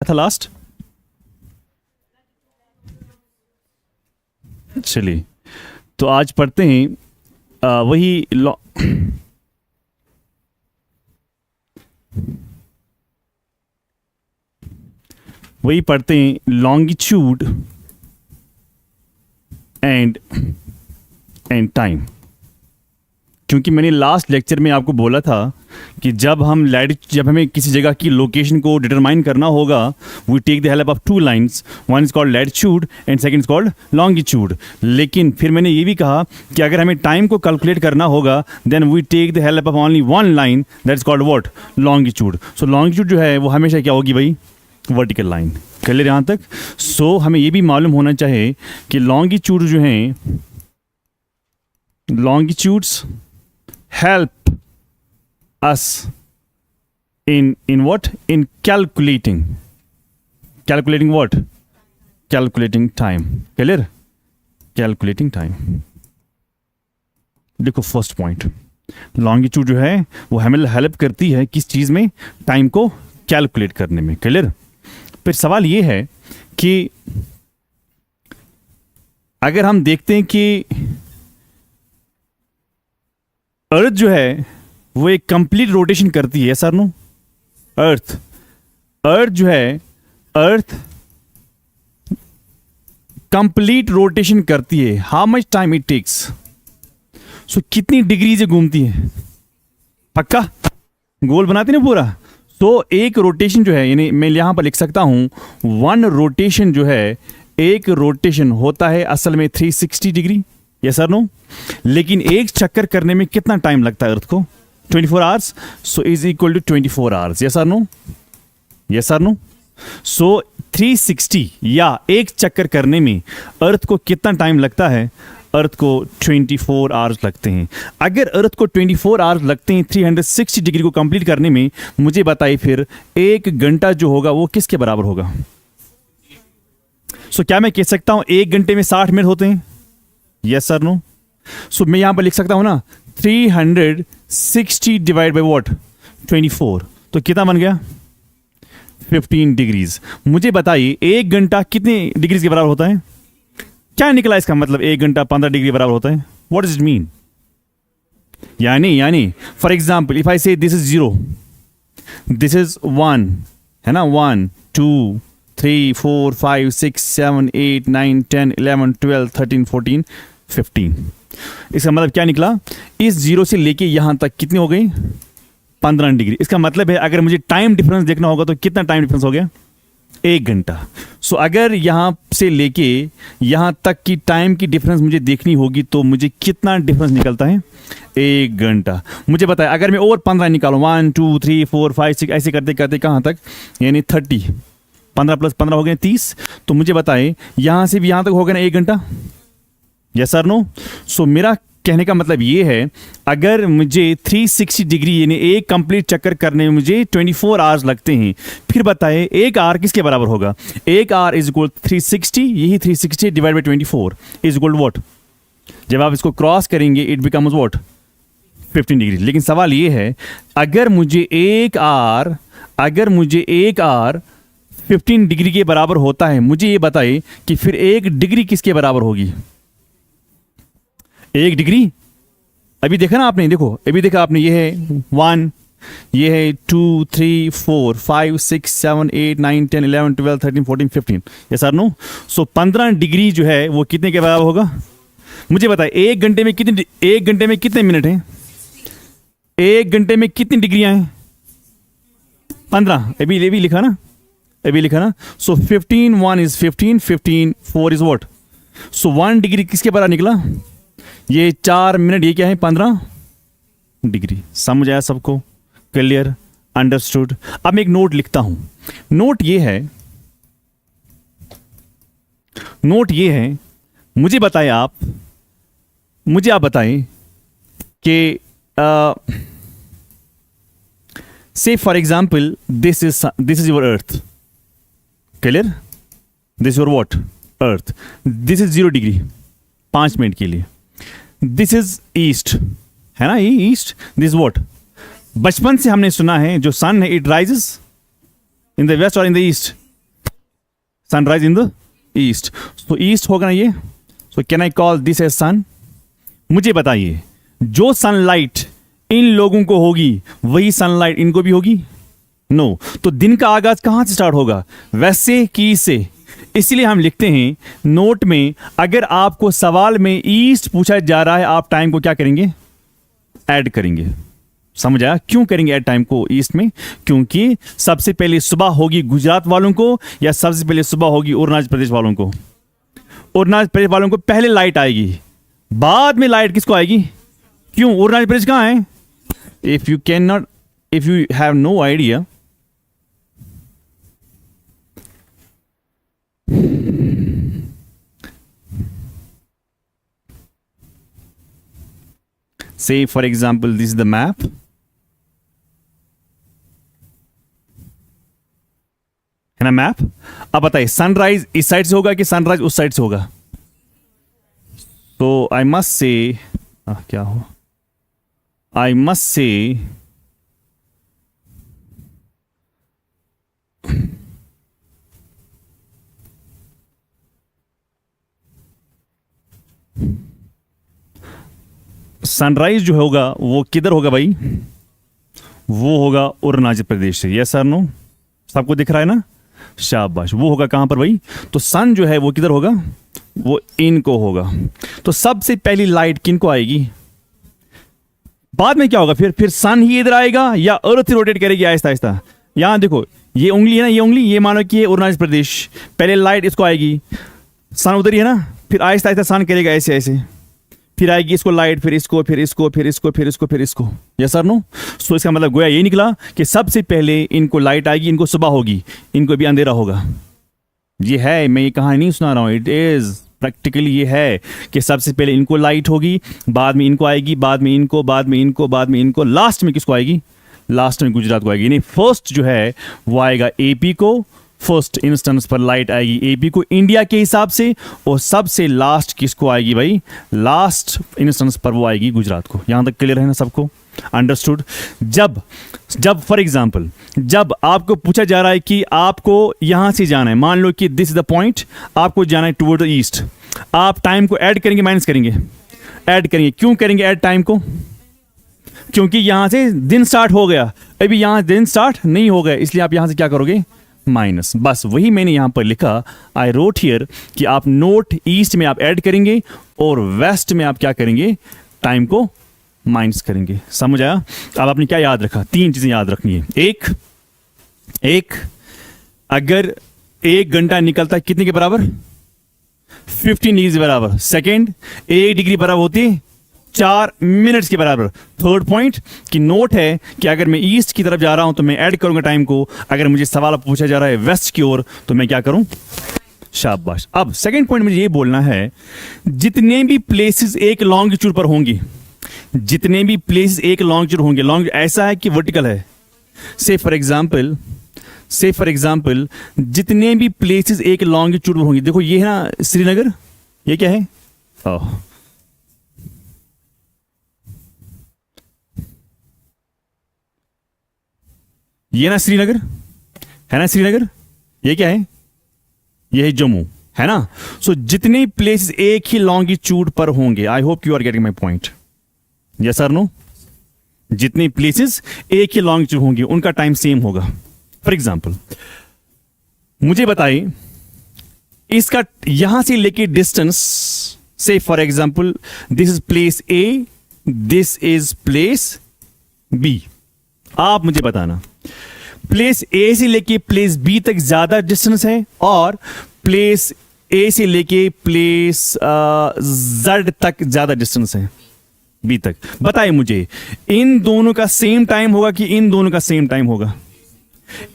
था लास्ट। चलिए तो आज पढ़ते हैं वही पढ़ते हैं लॉन्गिट्यूड एंड टाइम। क्योंकि मैंने लास्ट लेक्चर में आपको बोला था कि जब हमें किसी जगह की लोकेशन को डिटरमाइन करना होगा, we take the help of two lines, one is called latitude and second is called longitude. लेकिन फिर मैंने ये भी कहा कि अगर हमें टाइम को कैलकुलेट करना होगा then we take the help of only one line, that is called what, longitude. So longitude जो है वो हमेशा क्या होगी भाई, वर्टिकल लाइन। क्लियर यहाँ तक? सो हमें ये भी मालूम होना चाहिए कि लॉन्गिट्यूड जो है, longitudes help us in what, in calculating what, calculating time. Clear? Calculating time. देखो फर्स्ट पॉइंट, लॉन्गिट्यूड जो है वो हमें हेल्प करती है किस चीज में, टाइम को कैलकुलेट करने में। क्लियर? फिर सवाल ये है कि अगर हम देखते हैं कि अर्थ जो है वो एक कंप्लीट रोटेशन करती है, सर नो, अर्थ जो है, अर्थ कंप्लीट रोटेशन करती है। How much time it takes? So कितनी डिग्री से घूमती है? पक्का गोल बनाते ना पूरा। तो एक रोटेशन जो है, यानी मैं यहां पर लिख सकता हूं वन रोटेशन जो है, एक रोटेशन होता है असल में 360 डिग्री, यस सर नो। लेकिन एक चक्कर करने में कितना टाइम लगता है अर्थ को? 24 hours. So is equal to 24 hours, yes sir no, yes sir no. So 360 या एक चक्कर करने में अर्थ को कितना टाइम लगता है? अर्थ को 24 आवर्स लगते हैं। अगर अर्थ को 24 आवर्स लगते हैं 360 डिग्री को कंप्लीट करने में, मुझे बताइए फिर एक घंटा जो होगा वो किसके बराबर होगा? सो क्या मैं कह सकता हूं एक घंटे में 60 मिनट होते हैं? Yes sir no. सो मैं यहां पर लिख सकता हूं ना 360 डिवाइड बाय व्हाट, 24। तो कितना बन गया? 15 डिग्रीज। मुझे बताइए एक घंटा कितने डिग्रीज के बराबर होता है? क्या निकला इसका मतलब? एक घंटा 15 डिग्री बराबर होता है। What does it mean? यानी फॉर एग्जाम्पल इफ आई से दिस इज 0, दिस इज 1 है ना, 1 2 3 4 5 6 7 8 9 10 11 12 13 14 15। इसका मतलब क्या निकला? इस जीरो से लेके यहां तक कितनी हो गई? 15 डिग्री। इसका मतलब है अगर मुझे टाइम डिफरेंस देखना होगा तो कितना टाइम डिफरेंस हो गया? एक घंटा। सो अगर यहां से लेके यहां तक की टाइम की डिफरेंस मुझे देखनी होगी तो मुझे कितना डिफरेंस निकलता है? एक घंटा। मुझे बताया अगर मैं और 15 निकालूं, 1 2 3 4 5 6 ऐसे करते करते कहां तक, यानी 30, 15 प्लस 15 हो गए 30। तो मुझे बताएं यहां से भी यहां तक हो गया ना एक घंटा, यस सर नो। सो मेरा कहने का मतलब ये है अगर मुझे 360 डिग्री यानी एक कंप्लीट चक्कर करने में मुझे 24 आवर्स लगते हैं, फिर बताएं एक आवर किसके बराबर होगा? एक आवर इज इक्वल 360, यही 360 divide by 24 is equal what? जब आप इसको क्रॉस करेंगे इट बिकम्स व्हाट, 15 डिग्री। लेकिन सवाल ये है अगर मुझे एक आवर 15 डिग्री के बराबर होता है, मुझे ये बताइए कि फिर एक डिग्री किसके बराबर होगी? एक डिग्री अभी देखा ना आपने, देखो अभी देखा आपने, ये है 1, ये है 2 3 4 5 6 7 8 9 10 11 12 13 14 15, यस सर नो। सो 15 डिग्री जो है वो कितने के बराबर होगा? मुझे बताइए एक घंटे में कितने मिनट हैं? एक घंटे में कितनी डिग्रियां हैं? 15। अभी लिखा ना, अभी लिखा ना। सो 15 1 is 15, 15 4 is what? So 1 degree किसके बराबर निकला? ये 4 मिनट, ये क्या है? 15 डिग्री। समझ आया सबको? क्लियर? अंडरस्टूड? अब मैं एक नोट लिखता हूं। नोट ये है, मुझे आप बताएं कि say for example this is your earth, clear? This is your what? Earth. This is 0 degree 5 minute के लिए। दिस इज ईस्ट, है ना, ये ईस्ट। This what? बचपन से हमने सुना है जो सन है it rises in the west और in the east, sunrise in the east, तो ईस्ट होगा ना ये, so can I call this as sun? मुझे बताइए, जो सनलाइट इन लोगों को होगी वही सनलाइट इनको भी होगी? नो तो दिन का आगाज कहां से स्टार्ट होगा, वेस्ट से कि ईस्ट से? इसलिए हम लिखते हैं नोट में, अगर आपको सवाल में ईस्ट पूछा जा रहा है, आप टाइम को क्या करेंगे, ऐड करेंगे। समझ आया क्यों करेंगे ऐड टाइम को ईस्ट में? क्योंकि सबसे पहले सुबह होगी गुजरात वालों को, या सबसे पहले सुबह होगी अरुणाचल प्रदेश वालों को? अरुणाचल प्रदेश वालों को पहले लाइट आएगी, बाद में लाइट किसको आएगी? क्यों, अरुणाचल प्रदेश कहां है? If you can not, if you have no idea, say for example this is the map, है ना मैप। अब बताइए सनराइज इस साइड से होगा कि सनराइज उस साइड से होगा? तो आई मस्ट से, क्या हो, आई मस्ट से सनराइज जो होगा वो किधर होगा भाई? वो होगा अरुणाचल प्रदेश से। यस सर, नो, सबको दिख रहा है ना? शाबाश। वो होगा कहां पर भाई? तो सन जो है वो किधर होगा? वो इनको होगा। तो सबसे पहली लाइट किनको आएगी? बाद में क्या होगा फिर सन ही इधर आएगा या अर्थ रोटेट करेगी आहिस्ता आहिस्ता? यहां देखो ये उंगली है ना, ये उंगली, ये मानो कि ये अरुणाचल प्रदेश, पहले लाइट इसको आएगी, सन उधर ही है ना, फिर आहिस्ता आहिस्ता सन करेगा ऐसे ऐसे, फिर आएगी इसको लाइट, फिर इसको, फिर इसको, फिर इसको, फिर इसको, फिर इसको। Yes sir, no? सो इसका मतलब गोया ये निकला कि सबसे पहले इनको लाइट आएगी, इनको सुबह होगी, इनको भी अंधेरा होगा। ये है, मैं ये कहानी नहीं सुना रहा हूं, इट इज प्रैक्टिकली ये है कि सबसे पहले इनको लाइट होगी, बाद में इनको आएगी, बाद में इनको, बाद में इनको, बाद में इनको, लास्ट में किसको आएगी? लास्ट में गुजरात को आएगी। यानी फर्स्ट जो है वो आएगा एपी को, फर्स्ट इंस्टेंस पर लाइट आएगी एपी को इंडिया के हिसाब से, और सबसे लास्ट किसको आएगी भाई? लास्ट इंस्टेंस पर वो आएगी गुजरात को। यहां तक क्लियर है ना सबको? अंडरस्टूड। जब फॉर एग्जांपल जब आपको पूछा जा रहा है कि आपको यहां से जाना है, मान लो कि दिस इज द पॉइंट, आपको जाना है टुवर्ड द ईस्ट, आप टाइम को ऐड करेंगे माइनस करेंगे? ऐड करेंगे। क्यों करेंगे ऐड टाइम को? क्योंकि यहां से दिन स्टार्ट हो गया, अभी यहां दिन स्टार्ट नहीं हो गया, इसलिए आप यहां से क्या करोगे? माइनस। बस वही मैंने यहां पर लिखा, आई रोट हियर, कि आप नोट ईस्ट में आप ऐड करेंगे और वेस्ट में आप क्या करेंगे? टाइम को माइनस करेंगे। समझ आया? अब आपने क्या याद रखा? 3 चीजें याद रखनी है। एक अगर 1 घंटा निकलता है कितने के बराबर? 15 डिग्री के बराबर। सेकेंड, 1 डिग्री बराबर होती है 4 मिनट्स के बराबर। थर्ड पॉइंट की नोट है कि अगर मैं ईस्ट की तरफ जा रहा हूं तो मैं ऐड करूंगा टाइम को, अगर मुझे सवाल पूछा जा रहा है वेस्ट की ओर तो मैं क्या करूं? शाबाश। अब सेकंड पॉइंट मुझे ये बोलना है, जितने भी प्लेसेस एक लॉन्गिट्यूड पर होंगी, जितने भी प्लेसेस एक लॉन्गिट्यूड होंगे, लॉन्ग ऐसा है कि वर्टिकल है, से फॉर एग्जाम्पल जितने भी प्लेसेस एक लॉन्गिट्यूड पर होंगी, देखो ये है ना श्रीनगर, ये क्या है? ये ना श्रीनगर है ना, श्रीनगर, ये क्या है? ये है जम्मू, है ना? सो जितने प्लेसेस एक ही लॉन्गिट्यूड पर होंगे, I hope you are getting my point. Yes और नो? जितने प्लेसेस एक ही लॉन्गिट्यूड होंगे उनका टाइम सेम होगा। फॉर एग्जाम्पल मुझे बताइए, इसका यहां से लेके डिस्टेंस, से for example this is place A, this is place B. आप मुझे बताना प्लेस ए से लेके प्लेस बी तक ज्यादा डिस्टेंस है और प्लेस ए से लेके प्लेस जेड तक ज्यादा डिस्टेंस है बी तक? बताइए मुझे, इन दोनों का सेम टाइम होगा कि इन दोनों का सेम टाइम होगा?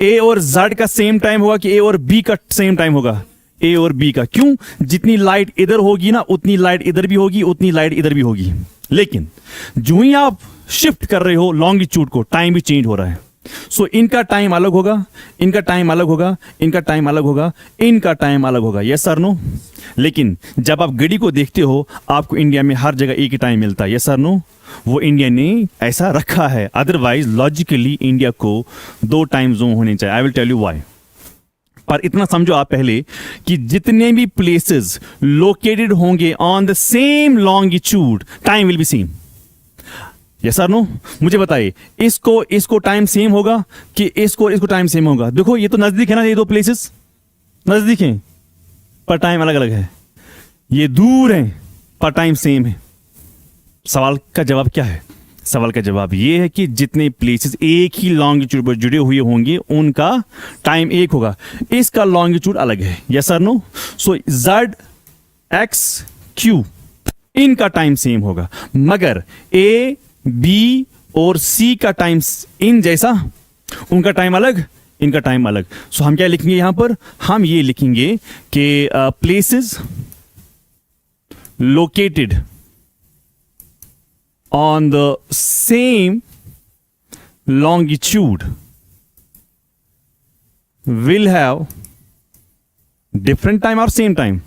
ए और जेड का सेम टाइम होगा कि ए और बी का सेम टाइम होगा? ए और बी का। क्यों? जितनी लाइट इधर होगी ना उतनी लाइट इधर भी होगी, उतनी लाइट इधर भी होगी। लेकिन जो ही आप शिफ्ट कर रहे हो लॉन्गिट्यूड को, टाइम भी चेंज हो रहा है। सो इनका टाइम अलग होगा, इनका टाइम अलग होगा, इनका टाइम अलग होगा, इनका टाइम अलग होगा। Yes sir no? लेकिन जब आप घड़ी को देखते हो आपको इंडिया में हर जगह एक ही टाइम मिलता है। Yes sir no? वो इंडिया ने ऐसा रखा है, अदरवाइज लॉजिकली इंडिया को 2 टाइम जोन होने चाहिए। I will tell you why. पर इतना समझो आप पहले कि जितने भी प्लेसेस लोकेटेड होंगे on the same longitude, time will be same. Yes और नो? मुझे बताइए, इसको टाइम सेम होगा कि इसको टाइम सेम होगा? देखो ये तो नजदीक है ना, ये दो प्लेसेस नजदीक हैं पर टाइम अलग अलग है। ये दूर हैं पर टाइम सेम है। सवाल का जवाब क्या है? सवाल का जवाब ये है कि जितने प्लेसेस एक ही लॉन्गिट्यूड पर जुड़े हुए होंगे उनका टाइम एक होगा, इसका लॉन्गिट्यूड अलग है। यस और नो? सो Z, X, Q इनका टाइम सेम होगा, मगर A, B और C का टाइम इन जैसा, उनका टाइम अलग, इनका टाइम अलग। सो हम क्या लिखेंगे यहां पर? हम ये लिखेंगे कि places located on the same longitude will have different time or same time?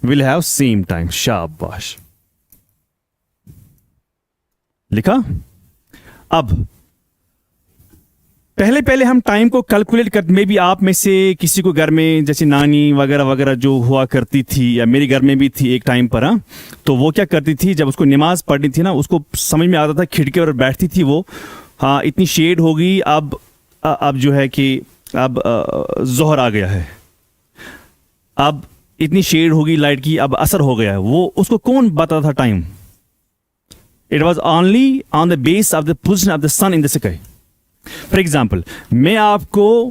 Will have same time. शाबाश, लिखा। अब पहले हम टाइम को कैलकुलेट कर, मे भी आप में से किसी को घर में जैसे नानी वगैरह वगैरह जो हुआ करती थी, या मेरे घर में भी थी एक टाइम पर, हाँ, तो वो क्या करती थी, जब उसको नमाज पढ़नी थी ना, उसको समझ में आता था, खिड़की पर बैठती थी वो, हाँ इतनी शेड हो गई, अब जो है कि अब जोहर आ गया है, अब इतनी शेड हो गई लाइट की, अब असर हो गया है। वो उसको कौन बताता था time? It was only on the base of the position of the sun in the sky. For example, मैं आपको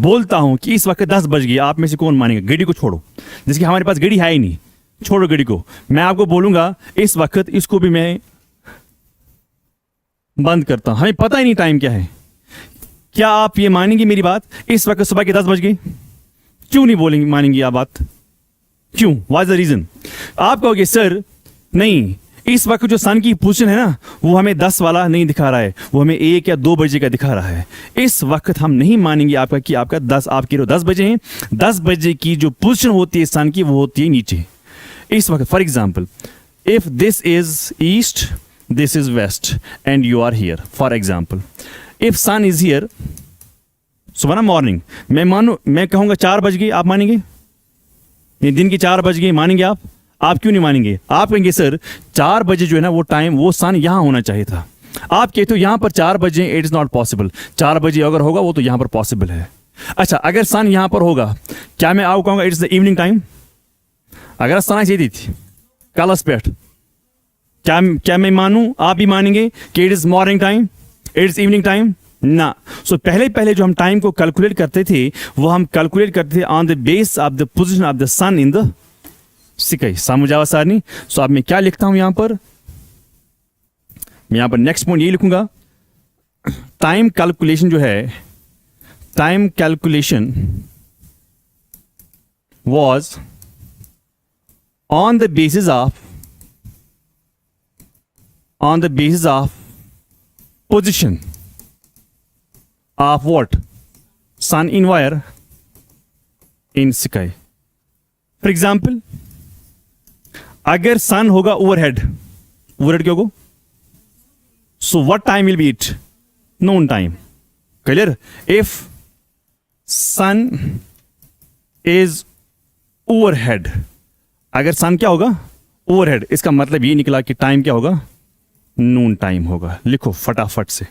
बोलता हूं कि इस वक्त 10 बज गई, आप में से कौन मानेगा? घड़ी को छोड़ो, जैसे कि हमारे पास घड़ी है ही नहीं, छोड़ो घड़ी को, मैं आपको बोलूंगा इस वक्त, इसको भी मैं बंद करता हूं, हमें पता ही नहीं टाइम क्या है। क्या आप ये मानेंगे मेरी बात? इस वक्त सुबह के 10 बज गए, क्यों नहीं बोलेंगे, मानेंगे आप बात? क्यों? What is the reason? आप कहोगे सर नहीं, इस वक्त जो सन की पोजीशन है ना, वो हमें 10 वाला नहीं दिखा रहा है, वो हमें 1 या 2 बजे का दिखा रहा है। इस वक्त हम नहीं मानेंगे आपका कि आपका 10, आप कह रहे हो 10 बजे हैं। 10 बजे की जो पोजीशन होती है सन की, वो होती है नीचे इस वक्त। For example, if this is east, this is west and you are here, for example, if sun is here, सुबह ना मॉर्निंग, मैं कहूंगा 4 बज गई, आप मानेंगे? ये दिन की 4 बज गई, मानेंगे आप? आप क्यों नहीं मानेंगे? आप कहेंगे सर 4 बजे जो है ना वो टाइम, वो सन यहां होना चाहिए था। आप कहते हो यहां पर 4 बजे, इट इज नॉट पॉसिबल। 4 बजे अगर होगा वो तो यहां पर पॉसिबल है। अच्छा, अगर सन यहां पर होगा, क्या मैं आपको कहूंगा it is the evening time? अगर सन ऐसी थी कलस पेट, क्या मैं मानूं, आप भी मानेंगे कि it is morning time, it is evening time? ना। सो पहले जो हम टाइम को कैलकुलेट करते थे, वो हम कैलकुलेट करते थे on the base of the position of the sun in the sky. समझ आवा सारनी? सो अब मैं क्या लिखता हूं यहां पर? मैं यहां पर नेक्स्ट पॉइंट ये लिखूंगा, टाइम कैलकुलेशन जो है, time calculation was on the basis of position of what? Sun in where? In sky. For example, अगर sun होगा overhead क्या होगा? So what time will be it? Noon time. Clear? If sun is overhead, अगर sun क्या होगा? Overhead. इसका मतलब ये निकला कि टाइम क्या होगा? नून टाइम होगा। लिखो फटाफट से।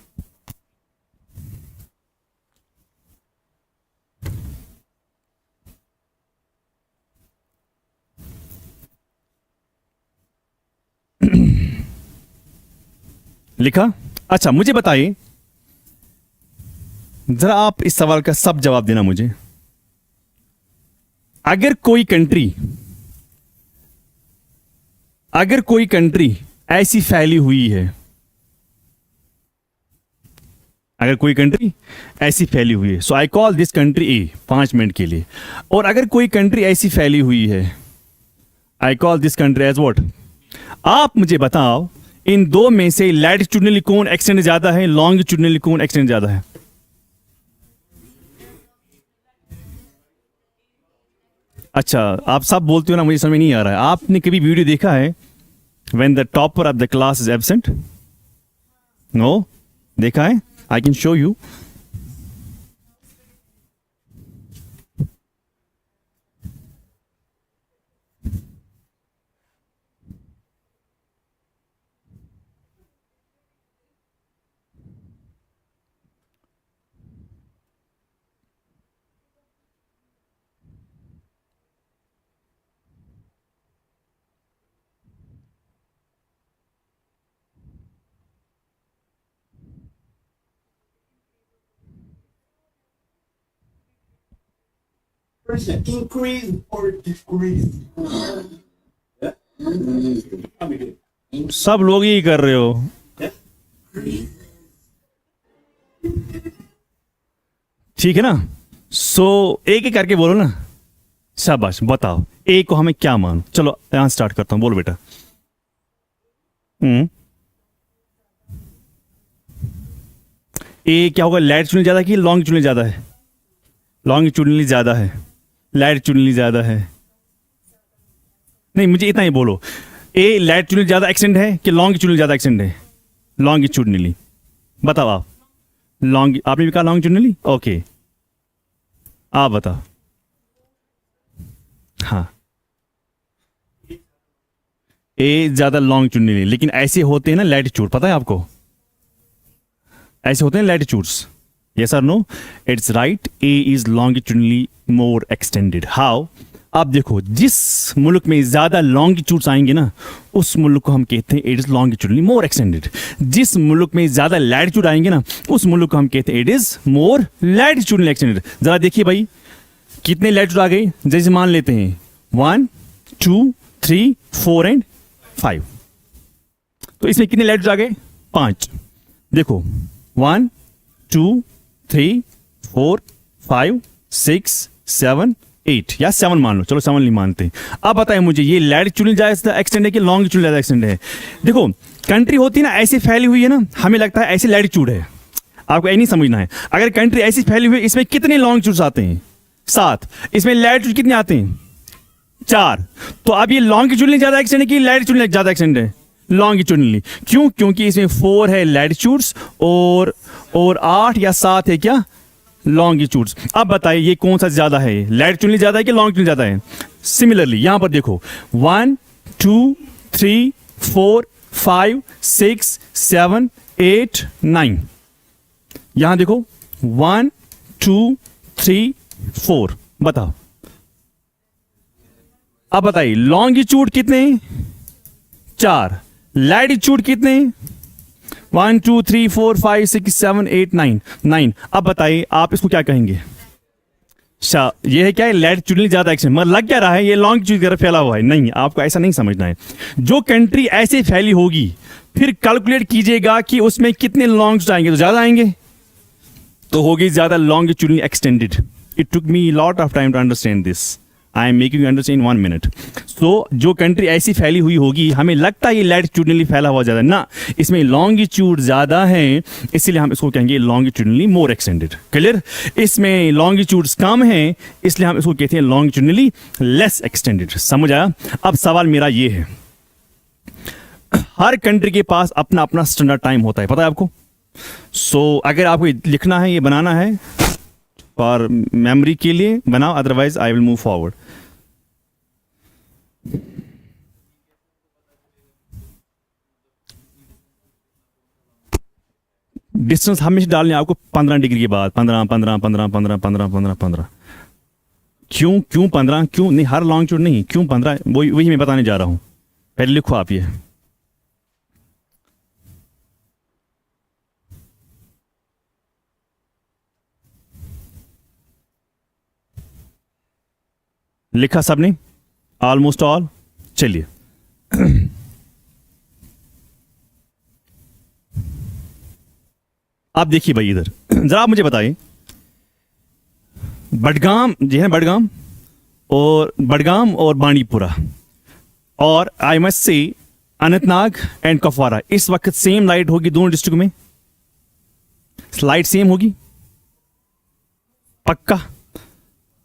लिखा? अच्छा, मुझे बताइए जरा, आप इस सवाल का सब जवाब देना मुझे। अगर कोई कंट्री ऐसी फैली हुई है, अगर कोई कंट्री ऐसी फैली हुई है, so I call this country A 5 minute के लिए। और अगर कोई कंट्री ऐसी फैली हुई है, I call this country as what? आप मुझे बताओ, इन दो में से लैटिट्यूडनली कौन एक्सटेंड ज्यादा है, लॉन्गिट्यूडनली कौन एक्सटेंड ज्यादा है? अच्छा, आप सब बोलते हो ना, मुझे समझ नहीं आ रहा है। आपने कभी वीडियो देखा है when the topper of the class is absent? No? देखा है? I can show you. percent increase or decrease? Yeah? सब लोग यही कर रहे हो। ठीक है ना। सो एक एक करके बोलो ना। शाबाश, बताओ ए को हमें क्या मान। चलो यहां स्टार्ट करता हूं, बोलो बेटा। ए क्या होगा, लैटिट्यूड ज्यादा कि लॉन्गिट्यूड ज्यादा है? लॉन्गिट्यूडनली ज्यादा है, लैटिट्यूडनली ज्यादा है। नहीं, मुझे इतना ही बोलो, ए लैटिट्यूडनली ज्यादा एक्सटेंड है कि लॉन्गिट्यूडनली ज्यादा एक्सटेंड है? लॉन्गिट्यूडनली। बताओ आप। आपने भी कहा लॉन्गिट्यूडनली, ओके, आप बताओ। हाँ, ए ज्यादा लॉन्गिट्यूडनली, लेकिन ऐसे होते हैं ना लैटिट्यूड, पता है आपको? ऐसे होते हैं लैटिट्यूड्स। यस और no? It's right, A is longitudinally more extended. How? आप देखो, जिस मुल्क में ज्यादा लॉन्गिट्यूड्स आएंगे ना, उस मुल्क को हम कहते हैं it is longitudinally more extended. जिस मुल्क में ज्यादा लैटिट्यूड आएंगे ना, उस मुल्क को हम कहते हैं इट इज मोर लैटिट्यूडनली एक्सटेंडेड। जरा देखिए भाई, कितने लैटिट्यूड आ गए? जैसे मान लेते हैं 1 2 3 4 एंड 5, तो इसमें कितने लैटिट्यूड आ गए? 5। देखो 1 2 3 4 5 6 7 8, या 7 मान लो, चलो 7 नहीं मानते। अब बताएं मुझे, ये लैटिट्यूड ज्यादा एक्सटेंड है कि लॉन्गिट्यूड ज्यादा एक्सटेंड है? देखो, कंट्री होती है ना ऐसी फैली हुई है ना, हमें लगता है ऐसे लैटिट्यूड है, आपको ये नहीं समझना है। अगर कंट्री ऐसी फैली हुई है, इसमें कितने लॉन्गिट्यूड्स आते हैं? 7। इसमें लैटिट्यूड कितने आते हैं? 4। तो अब ये लॉन्गिट्यूडनली ज्यादा एक्सटेंड है कि लैटिट्यूडनली ज्यादा एक्सटेंड है? लॉन्गिट्यूडनली। क्यों? क्योंकि इसमें 4 है लैटिट्यूड्स और 8 या 7 है क्या, लॉन्गिट्यूड्स। अब बताइए ये कौन सा ज्यादा है, लैटिट्यूडनली ज्यादा है कि लॉन्गिट्यूड ज्यादा है? सिमिलरली यहां पर देखो 1 2 3 4 5 6 7 8 9, यहां देखो 1 2 3 4। बताओ, अब बताइए लॉन्गिट्यूड कितने? 4। लैटिट्यूड कितने? 1 2 3 4 5 6 7 8 9। अब बताइए आप इसको क्या कहेंगे? ये है क्या है, लैटिट्यूडनली ज्यादा एक्सटेंड। मतलब लग क्या रहा है ये लॉन्गिट्यूड की तरफ फैला हुआ है? नहीं, आपको ऐसा नहीं समझना है। जो कंट्री ऐसे फैली होगी, फिर कैलकुलेट कीजिएगा कि उसमें कितने लॉन्गिट्यूड आएंगे, तो ज्यादा आएंगे, तो होगी ज्यादा longitudinally extended. It took me lot of time to understand this. I am making you understand 1 minute. So जो कंट्री ऐसी फैली हुई होगी, हमें लगता है ये लैटिट्यूडनली फैला हुआ ज्यादा ना, इसमें लॉन्गिट्यूड ज्यादा है, इसलिए हम इसको कहेंगे लॉन्गिट्यूडनली मोर एक्सटेंडेड। क्लियर? इसमें लॉन्गिट्यूड्स कम है, इसलिए हम इसको कहते हैं लॉन्गिट्यूडनली लेस एक्सटेंडेड। समझ आया? अब सवाल मेरा ये है, हर कंट्री के पास अपना अपना स्टैंडर्ड टाइम होता है, पता है आपको? सो अगर आपको लिखना है, ये बनाना है और मेमोरी के लिए बनाओ, otherwise I will move forward. Distance हमेशा डालने आपको 15 डिग्री के बाद, 15 15 15 15 15 15 15। क्यों 15? क्यों नहीं, हर लॉन्गिट्यूड नहीं, क्यों 15? वही मैं बताने जा रहा हूं। पहले लिखो आप, ये लिखा सबने? Almost all. चलिए आप देखिए भाई, इधर जरा आप मुझे बताइए, बडगाम जी है, बडगाम और बांडीपुरा और I must say Anantnag and Kupwara, इस वक्त सेम लाइट होगी दोनों डिस्ट्रिक्ट में? लाइट सेम होगी पक्का?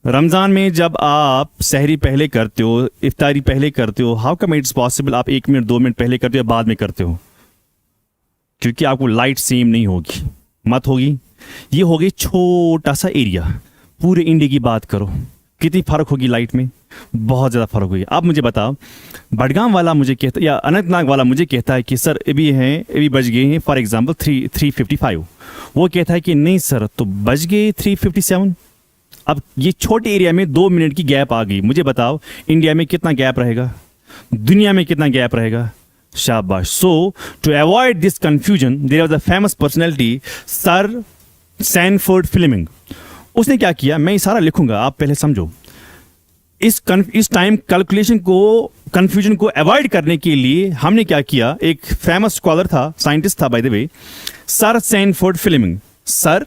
रमजान में जब आप सहरी पहले करते हो, इफ्तारी पहले करते हो, हाउ कम इट्स पॉसिबल आप 1 मिनट 2 मिनट पहले करते हो या बाद में करते हो? क्योंकि आपको लाइट सेम नहीं होगी, मत होगी। ये हो गई छोटा सा एरिया, पूरे इंडिया की बात करो, कितनी फर्क होगी लाइट में? बहुत ज़्यादा फर्क होगी। अब मुझे बताओ, बडगाम वाला मुझे कहता या अनंतनाग वाला मुझे कहता है कि सर अभी बज गए हैं फॉर एग्जांपल 355, वो कहता है कि नहीं सर तो बज गए 357। अब ये छोटे एरिया में 2 मिनट की गैप आ गई। मुझे बताओ इंडिया में कितना गैप रहेगा, दुनिया में कितना गैप रहेगा? शाबाश। So to avoid this confusion there was a famous personality sir Sanford Fleming. उसने क्या किया, मैं ये सारा लिखूंगा, आप पहले समझो। इस टाइम कैलकुलेशन को कंफ्यूजन को अवॉइड करने के लिए हमने क्या किया, एक फेमस स्कॉलर था, साइंटिस्ट था by the way, sir Sanford Fleming. Sir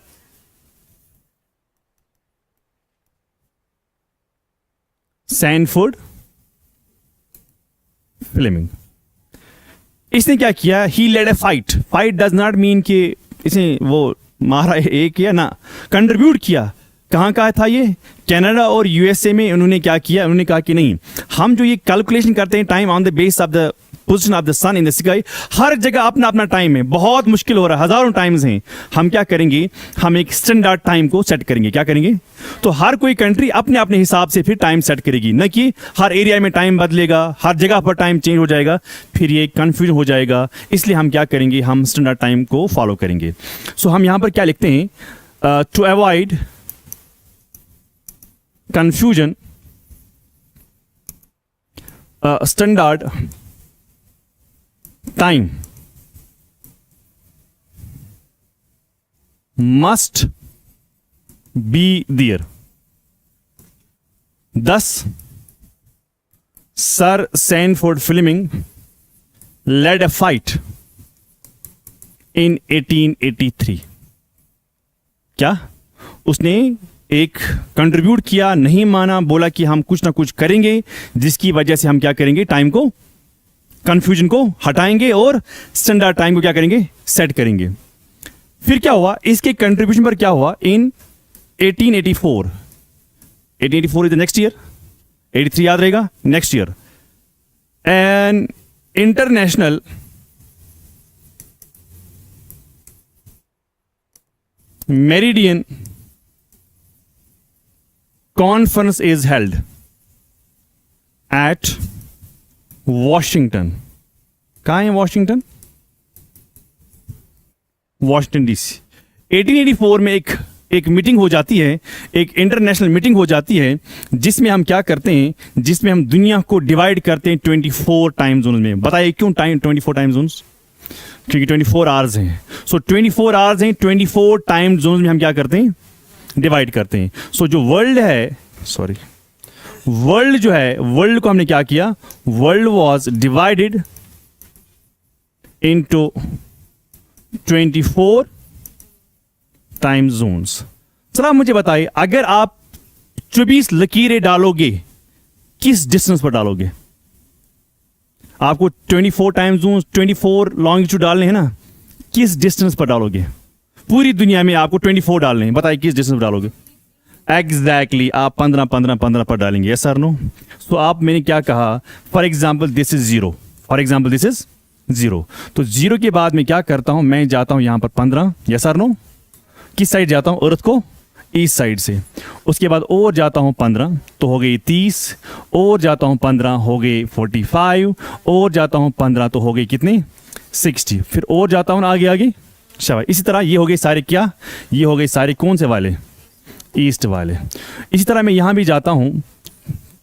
Sanford Fleming, इसने क्या किया, he led a fight. Fight does not mean कि इसने वो मारा एक या ना, कंट्रीब्यूट किया। कहाँ का था ये, कनाडा और यूएसए में। उन्होंने क्या किया, उन्होंने कहा कि नहीं, हम जो ये कैलकुलेशन करते हैं time on the base of the position of the sun in the sky, हर जगह अपना अपना टाइम है, बहुत मुश्किल हो रहा है, हजारों टाइम्स हैं। हम क्या करेंगे, हम एक स्टैंडर्ड टाइम को सेट करेंगे। क्या करेंगे, तो हर कोई कंट्री अपने अपने हिसाब से फिर टाइम सेट करेगी, न कि हर एरिया में टाइम बदलेगा, हर जगह पर टाइम चेंज हो जाएगा, फिर ये कंफ्यूजन हो जाएगा। इसलिए हम क्या करेंगे, हम स्टैंडर्ड टाइम को फॉलो करेंगे। सो हम यहां पर क्या लिखते हैं, to avoid confusion, standard time must be there. Thus, Sir Sandford Fleming led a fight in 1883. क्या उसने एक कंट्रीब्यूट किया, नहीं माना, बोला कि हम कुछ ना कुछ करेंगे जिसकी वजह से हम क्या करेंगे, टाइम को, कंफ्यूजन को हटाएंगे और स्टैंडर्ड टाइम को क्या करेंगे, सेट करेंगे। फिर क्या हुआ, इसके कंट्रीब्यूशन पर क्या हुआ, इन 1884, 1884 इज द नेक्स्ट ईयर, 83 याद रहेगा, next year, an international meridian conference is held at Washington. कहाँ है वॉशिंगटन, वॉशिंगटन डीसी। 1884 में एक मीटिंग हो जाती है, एक इंटरनेशनल मीटिंग हो जाती है, जिसमें हम क्या करते हैं, जिसमें हम दुनिया को डिवाइड करते हैं 24 टाइम जोन में। बताइए क्यों 24 टाइम जोन्स, क्योंकि 24 आवर्स हैं। सो 24 आवर्स हैं, 24 टाइम जोन में हम क्या करते हैं, डिवाइड करते हैं। सो जो वर्ल्ड है, सॉरी, वर्ल्ड जो है, वर्ल्ड को हमने क्या किया, world was divided into 24 time zones. Sir आप मुझे बताइए, अगर आप 24 लकीरें डालोगे, किस डिस्टेंस पर डालोगे? आपको 24 टाइम जोन, 24 लॉन्गिट्यूड डालने हैं ना, किस डिस्टेंस पर डालोगे? पूरी दुनिया में आपको 24 डालने हैं, बताइए किस डिस्टेंस पर डालोगे? एग्जैक्टली आप 15 पर डालेंगे, यस सर नो? सो आप, मैंने क्या कहा, for example this is 0, for example this is 0, तो 0 के बाद मैं क्या करता हूं, मैं जाता हूं यहां पर 15, यस सर नो? किस साइड जाता हूं, अर्थ को ईस्ट साइड से। उसके बाद और जाता हूं 15 तो हो गई 30, और जाता हूं 15 हो गए 45, और जाता हूं 15 तो हो गए कितने, 60, फिर और जाता हूं आगे आगे, शाबाश। इसी तरह ये हो गए सारे, क्या ये हो गए सारे कौन से वाले, ईस्ट वाले। इसी तरह मैं यहां भी जाता हूं,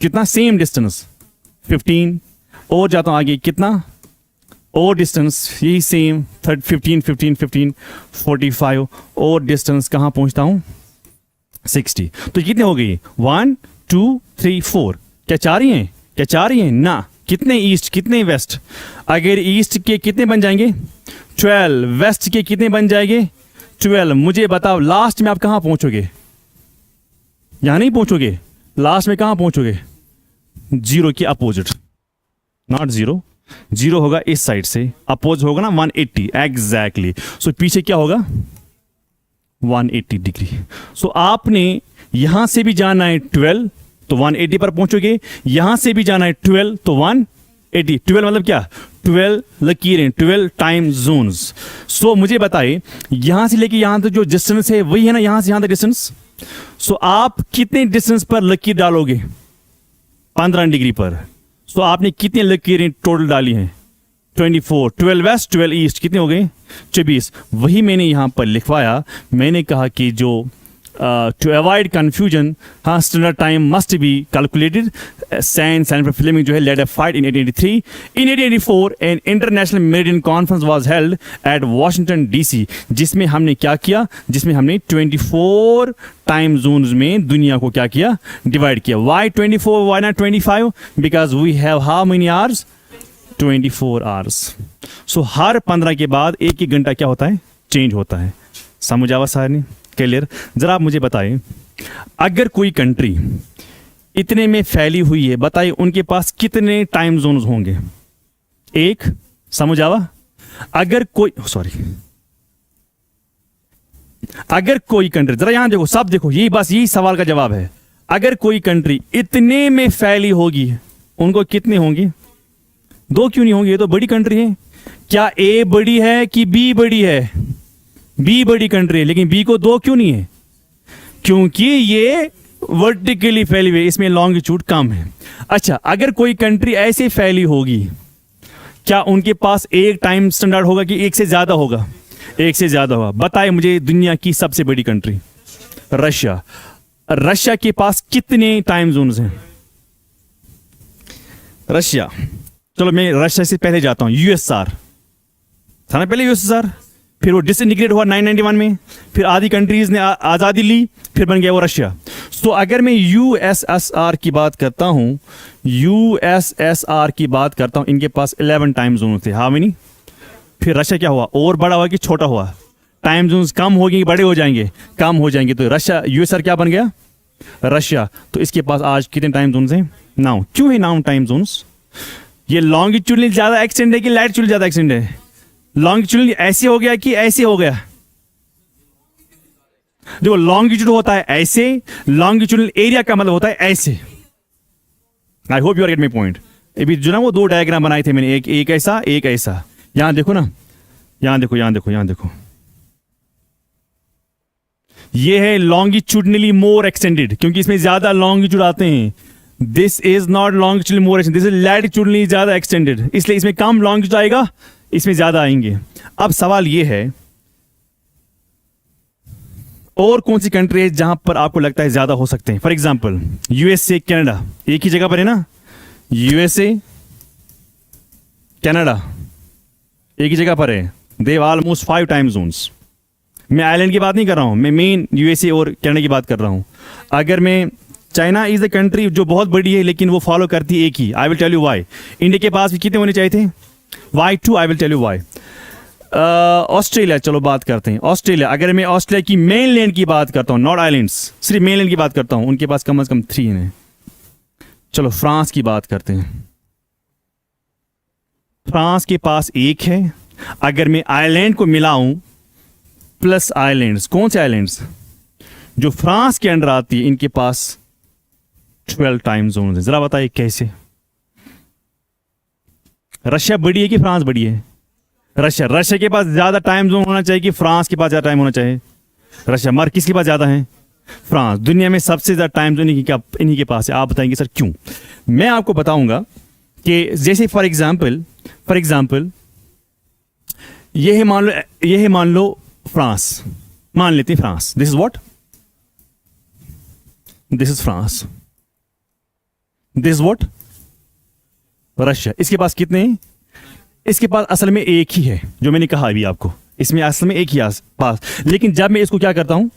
कितना, सेम डिस्टेंस 15, और जाता हूं आगे कितना, और डिस्टेंस यही सेम 15, 45, और डिस्टेंस कहां पहुंचता हूं, 60। तो कितने हो गई, 1 2 3 4, क्या 4 ही हैं, क्या 4 ही हैं ना, कितने ईस्ट, कितने वेस्ट? अगर ईस्ट के कितने बन जाएंगे, 12, वेस्ट के कितने बन जाएंगे, 12। मुझे बताओ लास्ट में आप कहां पहुंचोगे, यहां नहीं पहुंचोगे, लास्ट में कहां पहुंचोगे, 0 के अपोजिट, नॉट 0, 0 होगा इस साइड से, अपोज होगा ना 180, एग्जैक्टली। सो पीछे क्या होगा, 180 डिग्री। सो आपने यहां से भी जाना है 12 तो 180 पर पहुंचोगे, यहां से भी जाना है 12 तो 180। 12 मतलब क्या, 12 लकीरें, 12 टाइम जोन्स। सो मुझे बताइए, यहां से लेके यहां तक जो डिस्टेंस है वही है ना, यहां से यहां तक डिस्टेंस। सो आप कितने डिस्टेंस पर लकीर डालोगे, 15 डिग्री पर। सो आपने कितने लकीरें टोटल डाली हैं, 24, 12 वेस्ट 12 ईस्ट, कितने हो गए, 24। वही मैंने यहां पर लिखवाया, मैंने कहा कि जो to avoid confusion, हाँ standard time must be calculated. Saint Francis Fleming जो है led a fight in 1883. In 1884 an international meridian conference was held at Washington DC, जिसमें हमने क्या किया, जिसमें हमने 24 टाइम जोन्स में दुनिया को क्या किया, डिवाइड किया. Why 24? Why not 25? Because we have how many hours? 24 hours. So हर 15 के बाद एक घंटा क्या होता है, चेंज होता है. समझ आवा सारनी क्लियर. जरा आप मुझे बताएं, अगर कोई कंट्री इतने में फैली हुई है, बताइए उनके पास कितने टाइम जोन्स होंगे. एक. समझ आवा. अगर कोई अगर कोई कंट्री, जरा यहां देखो, सब देखो, यही बस यही सवाल का जवाब है. अगर कोई कंट्री इतने में फैली होगी, उनको कितने होंगे? दो क्यों नहीं होंगे? ये तो बड़ी कंट्री है. क्या ए बड़ी है कि बी बड़ी है? बी बड़ी कंट्री है, लेकिन बी को दो क्यों नहीं है? क्योंकि ये वर्टिकली फैली हुई है, इसमें लॉन्गिट्यूड कम है. अच्छा, अगर कोई कंट्री ऐसे फैली होगी, क्या उनके पास एक टाइम स्टैंडर्ड होगा कि एक से ज्यादा होगा? एक से ज्यादा होगा. बताए मुझे दुनिया की सबसे बड़ी कंट्री रशिया. रशिया के पास कितने टाइम जोन्स हैं? रशिया, चलो मैं रशिया से पहले जाता हूं. यूएसआर था ना पहले, यूएसआर, फिर वो डिसइंटीग्रेट हुआ 991 में, फिर आधी कंट्रीज ने आज़ादी ली, फिर बन गया वो रशिया. तो अगर मैं यूएसएसआर की बात करता हूं, यूएसएसआर की बात करता हूं, इनके पास 11 टाइम जोन थे. How many? फिर रशिया क्या हुआ? और बड़ा हुआ कि छोटा हुआ? टाइम जोन्स कम हो गए, बड़े हो जाएंगे? कम हो जाएंगे. तो रशिया, यूएसआर क्या बन गया? रशिया. तो इसके पास आज कितने टाइम जोन्स हैं? 9. क्यों है 9 टाइम जोन्स? ये लॉन्गिट्यूडली ज्यादा एक्सटेंड है कि लैटिट्यूडली ज्यादा एक्सटेंड है? लॉन्गिट्यूडली ऐसे हो गया कि ऐसे हो गया? देखो, लॉन्गिट्यूड होता है ऐसे, लॉन्गिट्यूडल एरिया का मतलब होता है ऐसे. I hope you are get my point. अभी जो ना वो दो डायग्राम बनाए थे मैंने, एक ऐसा, एक ऐसा. यहां देखो ना, यहां देखो, यहां देखो, यहां देखो. ये है लॉन्गिट्यूडनली मोर एक्सटेंडेड, क्योंकि इसमें ज्यादा लॉन्गिट्यूड आते हैं. This is not longitudinally more extended, this is latitudinally ज्यादा एक्सटेंडेड. इसलिए इसमें कम लॉन्गिट्यूड आएगा, इसमें ज्यादा आएंगे. अब सवाल यह है, और कौन सी कंट्री है जहां पर आपको लगता है ज्यादा हो सकते हैं? फॉर एग्जाम्पल यूएसए, कनाडा, एक ही जगह पर है ना. यूएसए, कनाडा एक ही जगह पर है. They almost 5 time zones. मैं आइलैंड की बात नहीं कर रहा हूं, मैं मेन यूएसए और कनाडा की बात कर रहा हूं. अगर मैं, चाइना इज द कंट्री जो बहुत बड़ी है, लेकिन वो फॉलो करती है एक ही. I will tell you why. India के पास भी कितने होने चाहिए थे? Why two. I will tell you why. Australia, चलो बात करते हैं. ऑस्ट्रेलिया, अगर मैं ऑस्ट्रेलिया की मेन लैंड की बात करता हूं, नॉट आइलैंड्स, सिर्फ मेन लैंड की बात करता हूं, उनके पास कम से कम 3 हैं. चलो फ्रांस की बात करते हैं. फ्रांस के पास 1 है. अगर मैं आइलैंड को मिलाऊं प्लस आइलैंड्स, कौन से आइलैंड्स जो फ्रांस के अंडर आती है, इनके पास 12 टाइम जोन है. जरा बताइए कैसे? रशिया बड़ी है कि फ्रांस बड़ी है? रशिया. रशिया के पास ज्यादा टाइम जोन होना चाहिए कि फ्रांस के पास ज्यादा टाइम होना चाहिए? रशिया. मगर किसके पास ज्यादा है? फ्रांस. दुनिया में सबसे ज्यादा टाइम जोन इन्हीं के पास है. आप बताएंगे सर क्यों? मैं आपको बताऊंगा कि जैसे फॉर एग्जाम्पल यह है मान लो फ्रांस, मान लेते हैं France. This is what? This is France. This is what? Russia. इसके पास कितने हैं? इसके पास असल में एक ही है, जो मैंने कहा अभी आपको. इसमें असल में एक ही पास. लेकिन जब मैं इसको क्या करता हूं,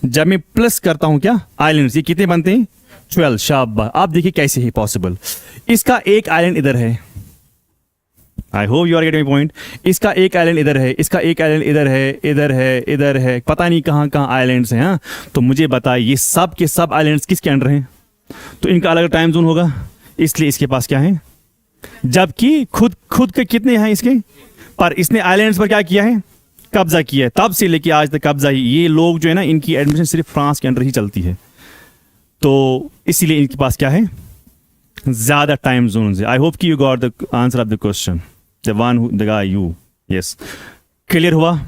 जब मैं प्लस करता हूं क्या, आइलैंड्स, ये कितने बनते हैं? 12. शाबाश. आप देखिए कैसे है पॉसिबल. इसका एक आइलैंड इधर है. I hope you are getting my point. इसका एक आइलैंड इधर है, इसका एक आइलैंड इधर है, इधर है, इधर है, पता नहीं कहां कहां आइलैंड्स हैं. हाँ, तो मुझे बताइए ये सब के सब आइलैंड्स किसके अंडर हैं? तो इनका अलग टाइम जोन होगा, इसलिए इसके पास क्या है? जबकि खुद के कितने हैं इसके? पर इसने आइलैंड्स पर क्या किया है? कब्जा किया है. तब से लेके आज तक कब्जा ही. ये लोग जो है ना, इनकी एडमिशन सिर्फ फ्रांस के अंडर ही चलती है. तो इसीलिए इनके पास क्या है? ज्यादा टाइम जोन है. आई होप कि you got the answer of the question. The one who the guy you. Yes, clear हुआ?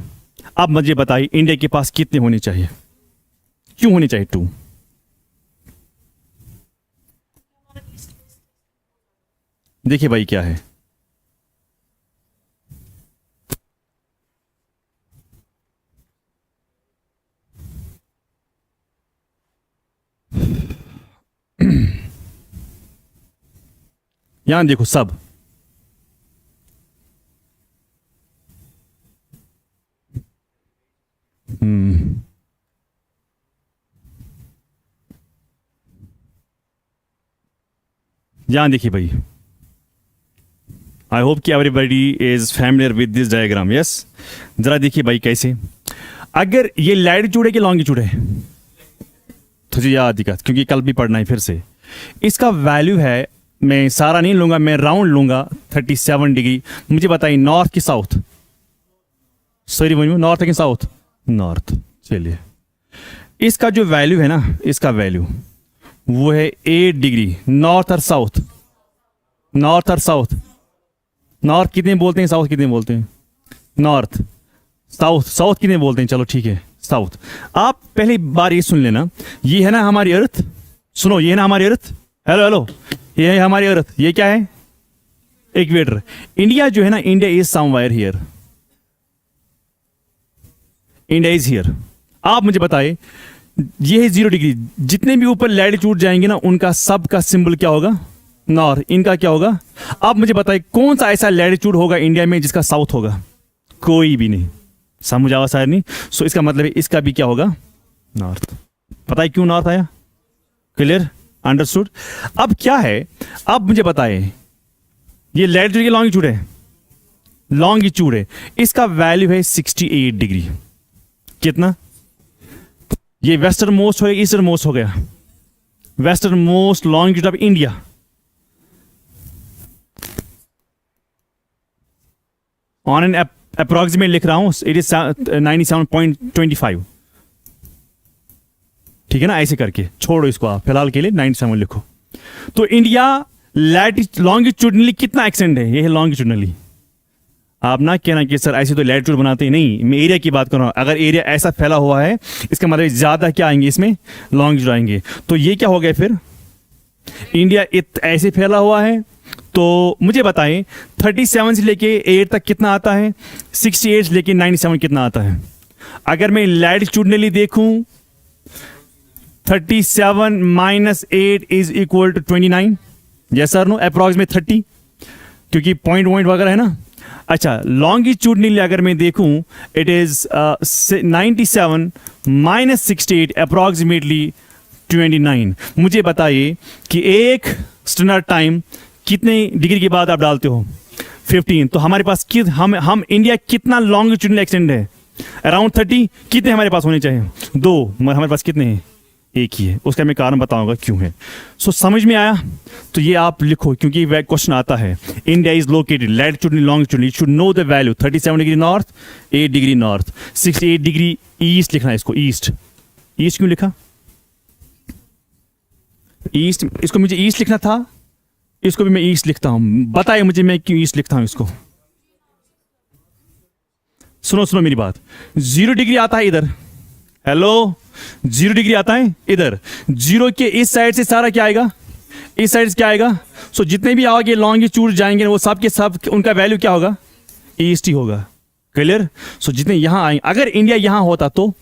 अब मुझे बताइए इंडिया के पास कितने होने चाहिए? क्यों होने चाहिए 2? देखिए भाई क्या है, यहां देखो सब, यहां देखिए भाई, आई होप कि everybody is familiar with this diagram. Yes, जरा देखिए भाई कैसे, अगर ये लैटिट्यूड है कि लॉन्गिट्यूड है, तुझे याद दिखा क्योंकि कल भी पढ़ना है फिर से। इसका वैल्यू है, मैं सारा नहीं लूंगा, मैं राउंड लूंगा 37 डिग्री। मुझे बताइए नॉर्थ की साउथ, सॉरी बोलिए नॉर्थ है कि साउथ? नॉर्थ। चलिए, इसका जो वैल्यू है ना, इसका वैल्यू वो है 8 डिग्री। नॉर्थ और साउथ, नॉर्थ और साउथ, नॉर्थ कितने बोलते हैं, साउथ कितने बोलते हैं? नॉर्थ। साउथ, साउथ कितने बोलते हैं? चलो ठीक है, साउथ। आप पहली बार ये सुन लेना, ये है ना हमारी अर्थ, सुनो, ये है ना हमारी अर्थ, हेलो हेलो, ये है हमारी अर्थ, ये क्या है? इक्वेटर। इंडिया जो है ना, India is somewhere here, India is here. आप मुझे बताए, ये है 0 डिग्री, जितने भी ऊपर लैटिट्यूड जाएंगे ना, उनका सब का सिंबल क्या होगा? नॉर्थ। इनका क्या होगा? आप मुझे बताइए कौन सा ऐसा लैटिट्यूड होगा इंडिया में जिसका साउथ होगा? कोई भी नहीं। समझ आवा शायद नहीं। सो इसका मतलब है इसका भी क्या होगा? नॉर्थ। पता है क्यों नॉर्थ आया? Clear, understood. अब क्या है, अब मुझे बताए, ये लैटिट्यूड की लॉन्गिट्यूड है, लॉन्गिट्यूड है, इसका वैल्यू है 68 डिग्री। कितना? ये वेस्टर्न मोस्ट हो गया, ईस्टर्न मोस्ट हो गया? Western most longitude of India. On an approximate लिख रहा हूं, इट इज 97.25। ठीक है ना, ऐसे करके छोड़ो इसको, आप फिलहाल के लिए 97 लिखो। तो इंडिया लॉन्गिट्यूडनली कितना एक्सटेंड है? ये है लॉन्गिट्यूडनली। आप ना कहना कि सर ऐसे तो लैटिट्यूड बनाते हैं, नहीं, मैं एरिया की बात कर रहा हूं। अगर एरिया ऐसा फैला हुआ है, इसका मतलब ज्यादा क्या आएंगे इसमें? लॉन्गिट्यूड आएंगे। तो ये क्या हो गया फिर? इंडिया ऐसे फैला हुआ है। तो मुझे बताएं 37 से लेके 8 तक कितना आता है? 68 से लेके 97 कितना आता है? अगर मैं लैटिट्यूडनली देखूं, 37 minus 8 is equal to 29। Yes sir no? Approximate 30, क्योंकि पॉइंट वगैरह है ना। अच्छा, लॉन्गिट्यूडनली अगर मैं देखूं, इट इज 97 माइनस 68 अप्रॉक्सीमेटली 29। मुझे बताइए कि एक स्टैंडर्ड टाइम कितने डिग्री के बाद आप डालते हो? 15। तो हमारे पास हम इंडिया कितना लॉन्गिट्यूडनल एक्सटेंड है? अराउंड 30। कितने हमारे पास होने चाहिए? 2, मगर हमारे पास कितने हैं? एक ही है। उसका मैं कारण बताऊंगा क्यों है। सो समझ में आया? तो ये आप लिखो, क्योंकि वह क्वेश्चन आता है। India is located latitude longitude, you should know the value. 37 degree north, 8 degree north, 68 degree east लिखना है इसको। ईस्ट, ईस्ट क्यों लिखा? ईस्ट, इसको मुझे ईस्ट लिखना था, इसको भी मैं ईस्ट लिखता हूं। बताइए मुझे मैं क्यों ईस्ट लिखता हूं इसको। सुनो सुनो मेरी बात, 0 डिग्री आता है इधर, हेलो, 0 डिग्री आता है इधर। 0 के इस साइड से सारा क्या आएगा? इस साइड से क्या आएगा? सो जितने भी आगे लॉन्गिट्यूड जाएंगे वो सब के सब, उनका वैल्यू क्या होगा? ईस्ट ही होगा। क्लियर? सो जितने यहां आएंगे, अगर इंडिया यहां होता तो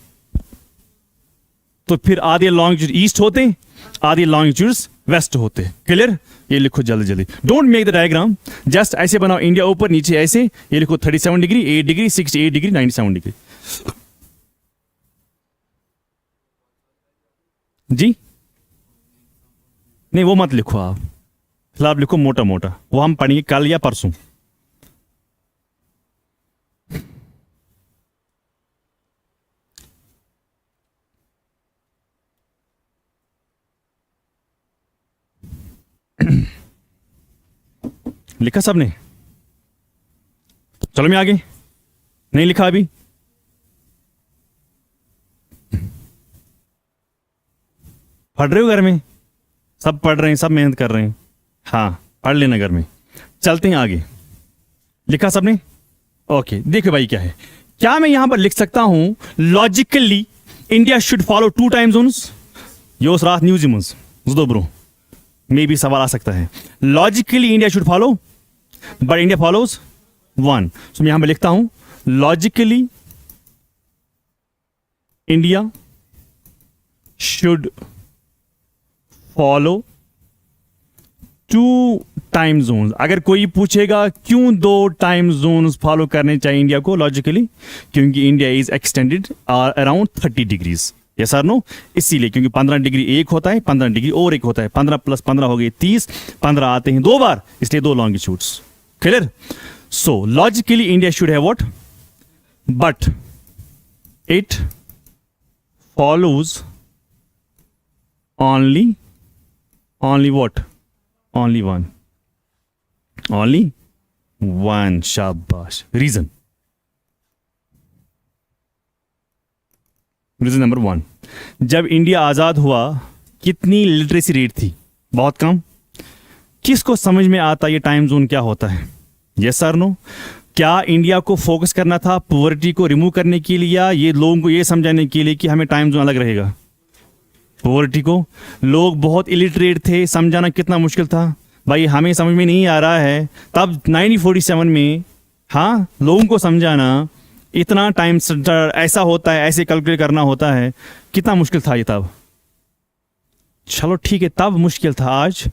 फिर आधे लॉन्गिट्यूड ईस्ट होते, आधे लॉन्गिट्यूड्स वेस्ट होते। क्लियर? ये लिखो जल्दी जल्दी, don't make the diagram, just ऐसे बनाओ, इंडिया ऊपर नीचे ऐसे। ये लिखो 37 डिग्री, 8 डिग्री, 68 डिग्री, 97 डिग्री। जी नहीं, वो मत लिखो आप, फिलहाल लिखो मोटा मोटा, वो हम पढ़ेंगे कल या परसों। लिखा सबने? चलो मैं आगे, नहीं लिखा अभी? पढ़ रहे हो घर में? सब पढ़ रहे हैं, सब मेहनत कर रहे हैं। हाँ, पढ़ लेना घर में। चलते हैं आगे। लिखा सबने? ओके, देखो भाई क्या है, क्या मैं यहां पर लिख सकता हूं logically India should follow 2 time zones? योस रात न्यूज इमंस दो ब्रो, मे भी सवाल आ सकता है। Logically India should follow, but India follows 1। सो मैं यहां पर लिखता हूं logically India should follow 2 time zone. अगर कोई पूछेगा क्यों 2 टाइम जोन्स फॉलो करने चाहिए इंडिया को, लॉजिकली क्योंकि India is extended around 30 degrees. Yes और नो? इसीलिए क्योंकि 15 डिग्री एक होता है, 15 डिग्री और एक होता है, 15 + 15 हो गए 30, 15 आते हैं 2 बार, इसलिए 2 longitudes. Clear? So logically India should have what, but it follows only what? Only one. Only one. Shabash. Reason number 1, जब इंडिया आजाद हुआ कितनी लिटरेसी रेट थी? बहुत कम। किसको समझ में आता ये टाइम जोन क्या होता है? यस और नो? क्या इंडिया को फोकस करना था पॉवर्टी को रिमूव करने के लिए, या ये लोगों को ये समझाने के लिए कि हमें टाइम जोन अलग रहेगा? पॉवर्टी को लोग बहुत इलिटरेट थे, समझाना कितना मुश्किल था भाई, हमें समझ में नहीं आ रहा है। तब 1947 में हाँ लोगों को समझाना, इतना टाइम ऐसा होता है, ऐसे कैलकुलेट करना होता है, कितना मुश्किल था ये तब। चलो ठीक है, तब मुश्किल था। आज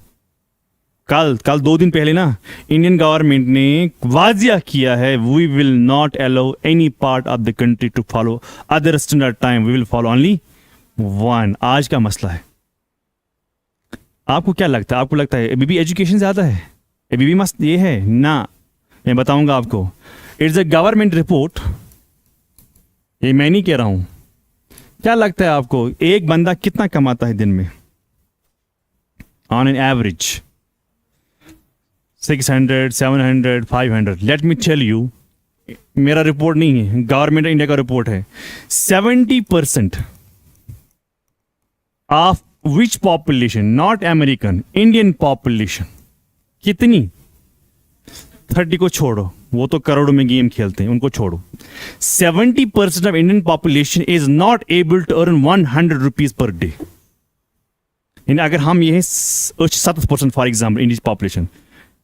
कल 2 दिन पहले ना इंडियन गवर्नमेंट ने वाजिया किया है, we will not allow any part of the country to follow other standard time, we will follow only 1। आज का मसला है। आपको क्या लगता है? आपको लगता है अभी एजुकेशन ज्यादा है, अभी मस्त ये है ना? मैं बताऊंगा आपको। इट्स अ गवर्नमेंट रिपोर्ट, ये मैं नहीं कह रहा हूं। क्या लगता है आपको एक बंदा कितना कमाता है दिन में? On an average 600, 700, 500। Let me tell you, मेरा रिपोर्ट नहीं है, गवर्नमेंट ऑफ इंडिया का रिपोर्ट है। 70% of which population, not American, Indian population. कितनी? 30 को छोड़ो, वो तो करोड़ों में गेम खेलते हैं, उनको छोड़ो। 70% of Indian population is not able to earn 100 rupees per day. अगर हम ये 70% फॉर एग्जाम्पल इंडियन पॉपुलेशन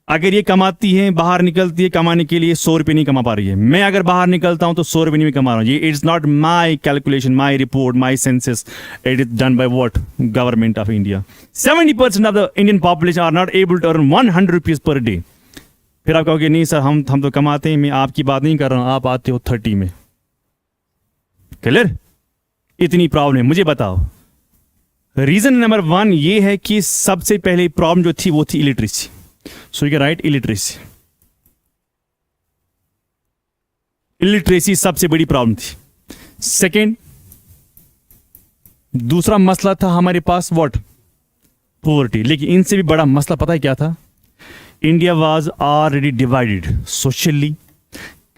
अगर ये कमाती है, बाहर निकलती है कमाने के लिए, 100 रुपये नहीं कमा पा रही है। मैं अगर बाहर निकलता हूं तो 100 रुपये नहीं कमा रहा हूं। ये it's not my calculation, my report, my census, it is done by what? Government of India. 70% of the Indian population are not able to earn 100 rupees per day. फिर आप कहोगे नहीं सर हम तो कमाते हैं, मैं आपकी बात नहीं कर रहा हूं, आप आते हो 30 में। क्लियर? इतनी प्रॉब्लम है, मुझे बताओ। रीजन नंबर 1 ये है कि सबसे पहले प्रॉब्लम जो थी वो थी illiteracy. So you can write illiteracy. Illiteracy सबसे बड़ी प्रॉब्लम थी। सेकेंड, दूसरा मसला था हमारे पास व्हाट? पॉवर्टी। लेकिन इनसे भी बड़ा मसला पता है क्या था? India was already divided socially,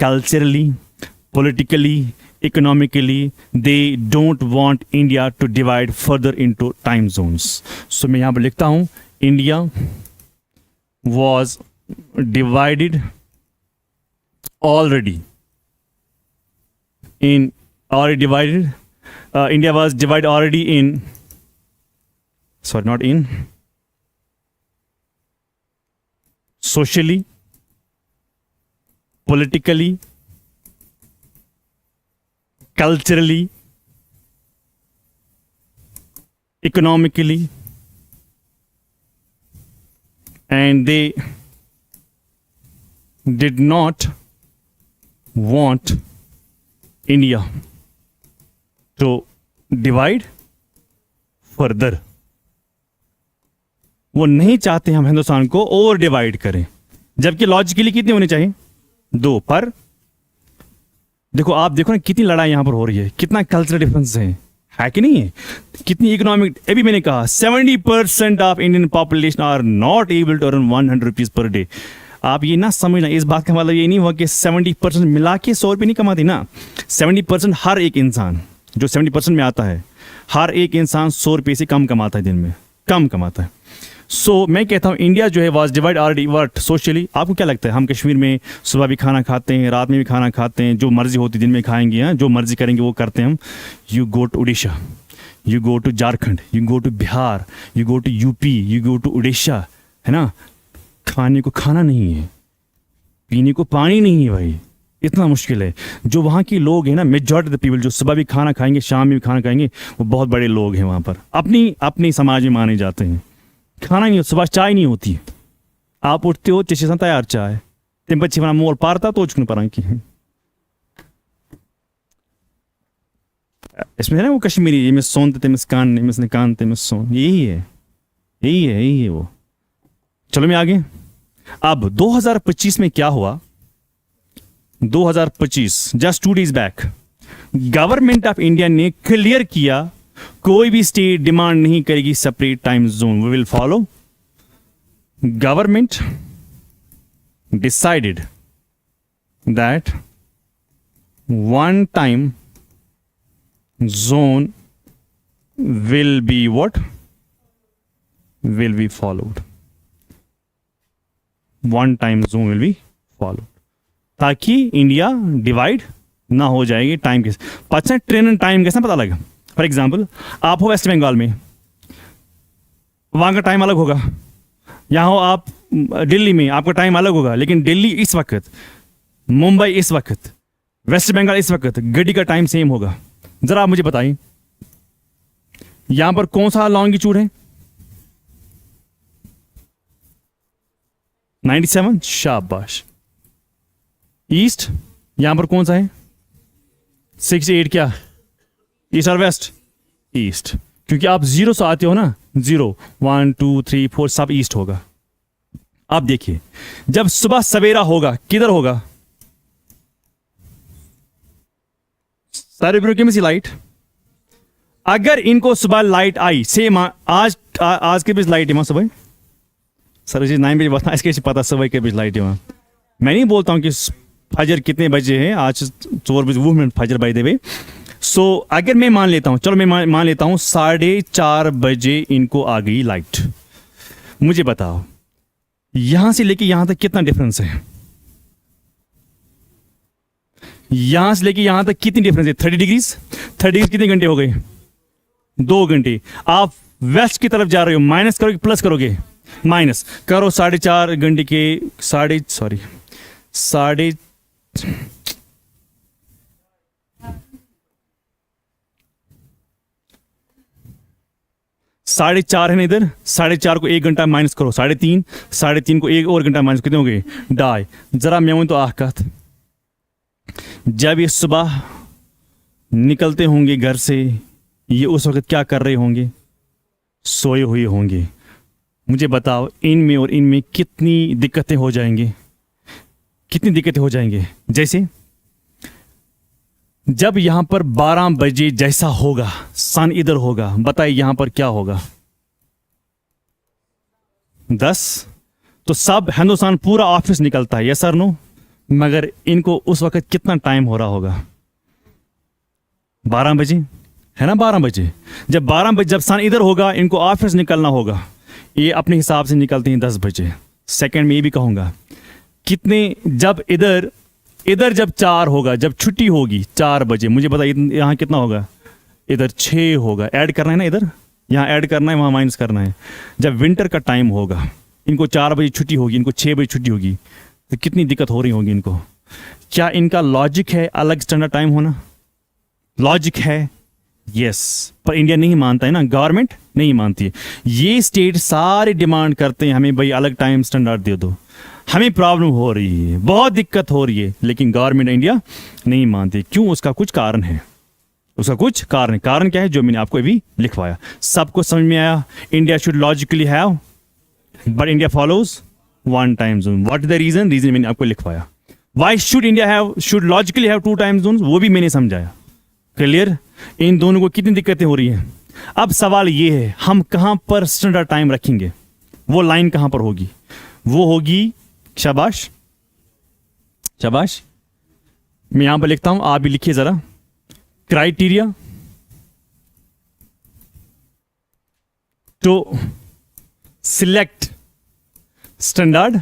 culturally, politically, economically. They don't want India to divide further into time zones. सो मैं यहां पर लिखता हूं India was divided already India was divided already in, sorry, not in, socially, politically, culturally, economically, and they did not want India to divide further. वो नहीं चाहते हम हिंदुस्तान को ओवर डिवाइड करें, जबकि लॉजिकली कितने होने चाहिए? 2। पर देखो, आप देखो ना कितनी लड़ाई यहां पर हो रही है, कितना कल्चरल डिफरेंस है कि नहीं है? कितनी इकोनॉमिक, अभी मैंने कहा 70% of Indian population are not able to earn 100 rupees per day. आप ये ना समझना, इस बात का मतलब ये नहीं हुआ कि 70% मिला के 100 रुपये नहीं कमाती ना। 70% हर एक इंसान जो 70% में आता है, हर एक इंसान 100 रुपये से कम कमाता है, दिन में कम कमाता है। सो मैं कहता हूँ इंडिया जो है वाज डिवाइड ऑलरेडी वर्ट सोशली। आपको क्या लगता है? हम कश्मीर में सुबह भी खाना खाते हैं, रात में भी खाना खाते हैं, जो मर्जी होती दिन में खाएंगे, हाँ जो मर्जी करेंगे वो करते हैं हम। You go to Orissa, you go to Jharkhand, you go to Bihar, you go to UP, you go to Orissa, है ना? खाने को खाना नहीं है, पीने को पानी नहीं है भाई, इतना मुश्किल है। जो वहाँ के लोग हैं ना, मेजॉरिटी ऑफ द पीपल जो सुबह भी खाना खाएंगे, शाम में भी खाना खाएंगे, वो बहुत बड़े लोग हैं वहाँ पर, अपनी समाज में माने जाते हैं। खाना नहीं, सुबह चाय नहीं होती है, आप उठते हो चेस तैयार चाय तम पे वन मोल पार तो चुन पान कहें इसमें है ना वो कश्मीरी यमिस सोन तो तमिस कान यमिस ने कान तमिस सोन यही है वो। चलो मैं आगे। अब 2025 में क्या हुआ, 2025 just 2 days back government of India ने क्लियर किया कोई भी स्टेट डिमांड नहीं करेगी separate time zone, we will follow. Government decided that one time zone will be what? Will be followed. One time zone will be followed. ताकि India divide ना हो जाएगी टाइम के। अच्छा ट्रेन एंड टाइम कैसे पता लगा? फॉर एग्जाम्पल आप हो वेस्ट बंगाल में, वहाँ का टाइम अलग होगा, यहाँ हो आप दिल्ली में, आपका टाइम अलग होगा, लेकिन दिल्ली इस वक्त, मुंबई इस वक्त, वेस्ट बंगाल इस वक्त गड्डी का टाइम सेम होगा। जरा आप मुझे बताइए यहां पर कौन सा लॉन्गिट्यूड है? 97, शाबाश। ईस्ट यहां पर कौन सा है? 68, क्या ईस्ट और वेस्ट? ईस्ट, क्योंकि आप 0 से आते हो ना, 0 1 2 3 4 सब ईस्ट होगा। अब देखिए जब सुबह सवेरा होगा किधर होगा? सारे में सी लाइट। अगर इनको सुबह लाइट आई सेम आज के बीच लाइट है वहां सुबह, सर जी 9 बजे बता इसके पता सुबह के बीच लाइट है वहां। मैं नहीं बोलता हूं कि फजर कितने बजे है, आज 4 बजे 20 मिनट फजर बाय द वे। सो अगर मैं मान लेता हूं, चलो मैं मान लेता हूं 4:30 बजे इनको आ गई लाइट। मुझे बताओ यहां से लेके यहां तक कितना डिफरेंस है? यहां से लेके यहां तक कितनी डिफरेंस है? 30 डिग्रीज। 30 डिग्री कितने घंटे हो गए? 2 घंटे। आप वेस्ट की तरफ जा रहे हो, माइनस करोगे प्लस करोगे? माइनस करो। 4.5 घंटे के साढ़े 4.5 है ना इधर, 4.5 को 1 घंटा माइनस करो, 3.5, 3.5 को 1 और घंटा माइनस कितने हो गए? 2.5। जरा मैं तो आह का जब ये सुबह निकलते होंगे घर से, ये उस वक्त क्या कर रहे होंगे? सोए हुए होंगे। मुझे बताओ इनमें और इनमें कितनी दिक्कतें हो जाएंगी, कितनी दिक्कतें हो जाएंगे। जैसे जब यहां पर 12 बजे जैसा होगा, सन इधर होगा, बताइए यहां पर क्या होगा? 10। तो सब हिंदुस्तान पूरा ऑफिस निकलता है, यस सर नो? मगर इनको उस वक्त कितना टाइम हो रहा होगा? 12 बजे है ना, 12 बजे। जब 12 बजे जब सन इधर होगा, इनको ऑफिस निकलना होगा, ये अपने हिसाब से निकलते हैं 10 बजे। सेकंड में ये भी कहूंगा कितने, जब इधर जब 4 होगा, जब छुट्टी होगी 4 बजे, मुझे बताइए यहाँ कितना होगा? इधर 6 होगा। ऐड करना है ना, इधर यहाँ ऐड करना है, वहाँ माइनस करना है। जब विंटर का टाइम होगा, इनको 4 बजे छुट्टी होगी, इनको 6 बजे छुट्टी होगी, तो कितनी दिक्कत हो रही होगी इनको। क्या इनका लॉजिक है अलग स्टैंडर्ड टाइम होना? लॉजिक है, यस। पर इंडिया नहीं मानता है ना, गवर्नमेंट नहीं मानती है। ये स्टेट सारे डिमांड करते हैं हमें भाई अलग टाइम स्टैंडर्ड दे दो, हमें प्रॉब्लम हो रही है, बहुत दिक्कत हो रही है, लेकिन गवर्नमेंट इंडिया नहीं मानती। क्यों? उसका कुछ कारण है, उसका कुछ कारण है। कारण क्या है? जो मैंने आपको अभी लिखवाया। सबको समझ में आया? India should logically have, but India follows one time zone. What is the reason? Reason मैंने आपको लिखवाया। Why should India have, should logically have 2 time zone, वो भी मैंने समझाया। क्लियर? इन दोनों को कितनी दिक्कतें हो रही हैं। अब सवाल ये है हम कहां पर स्टैंडर्ड टाइम रखेंगे? वो लाइन कहां पर होगी? वो होगी, शाबाश शाबाश, मैं यहां पर लिखता हूं, आप भी लिखिए जरा। Criteria to select standard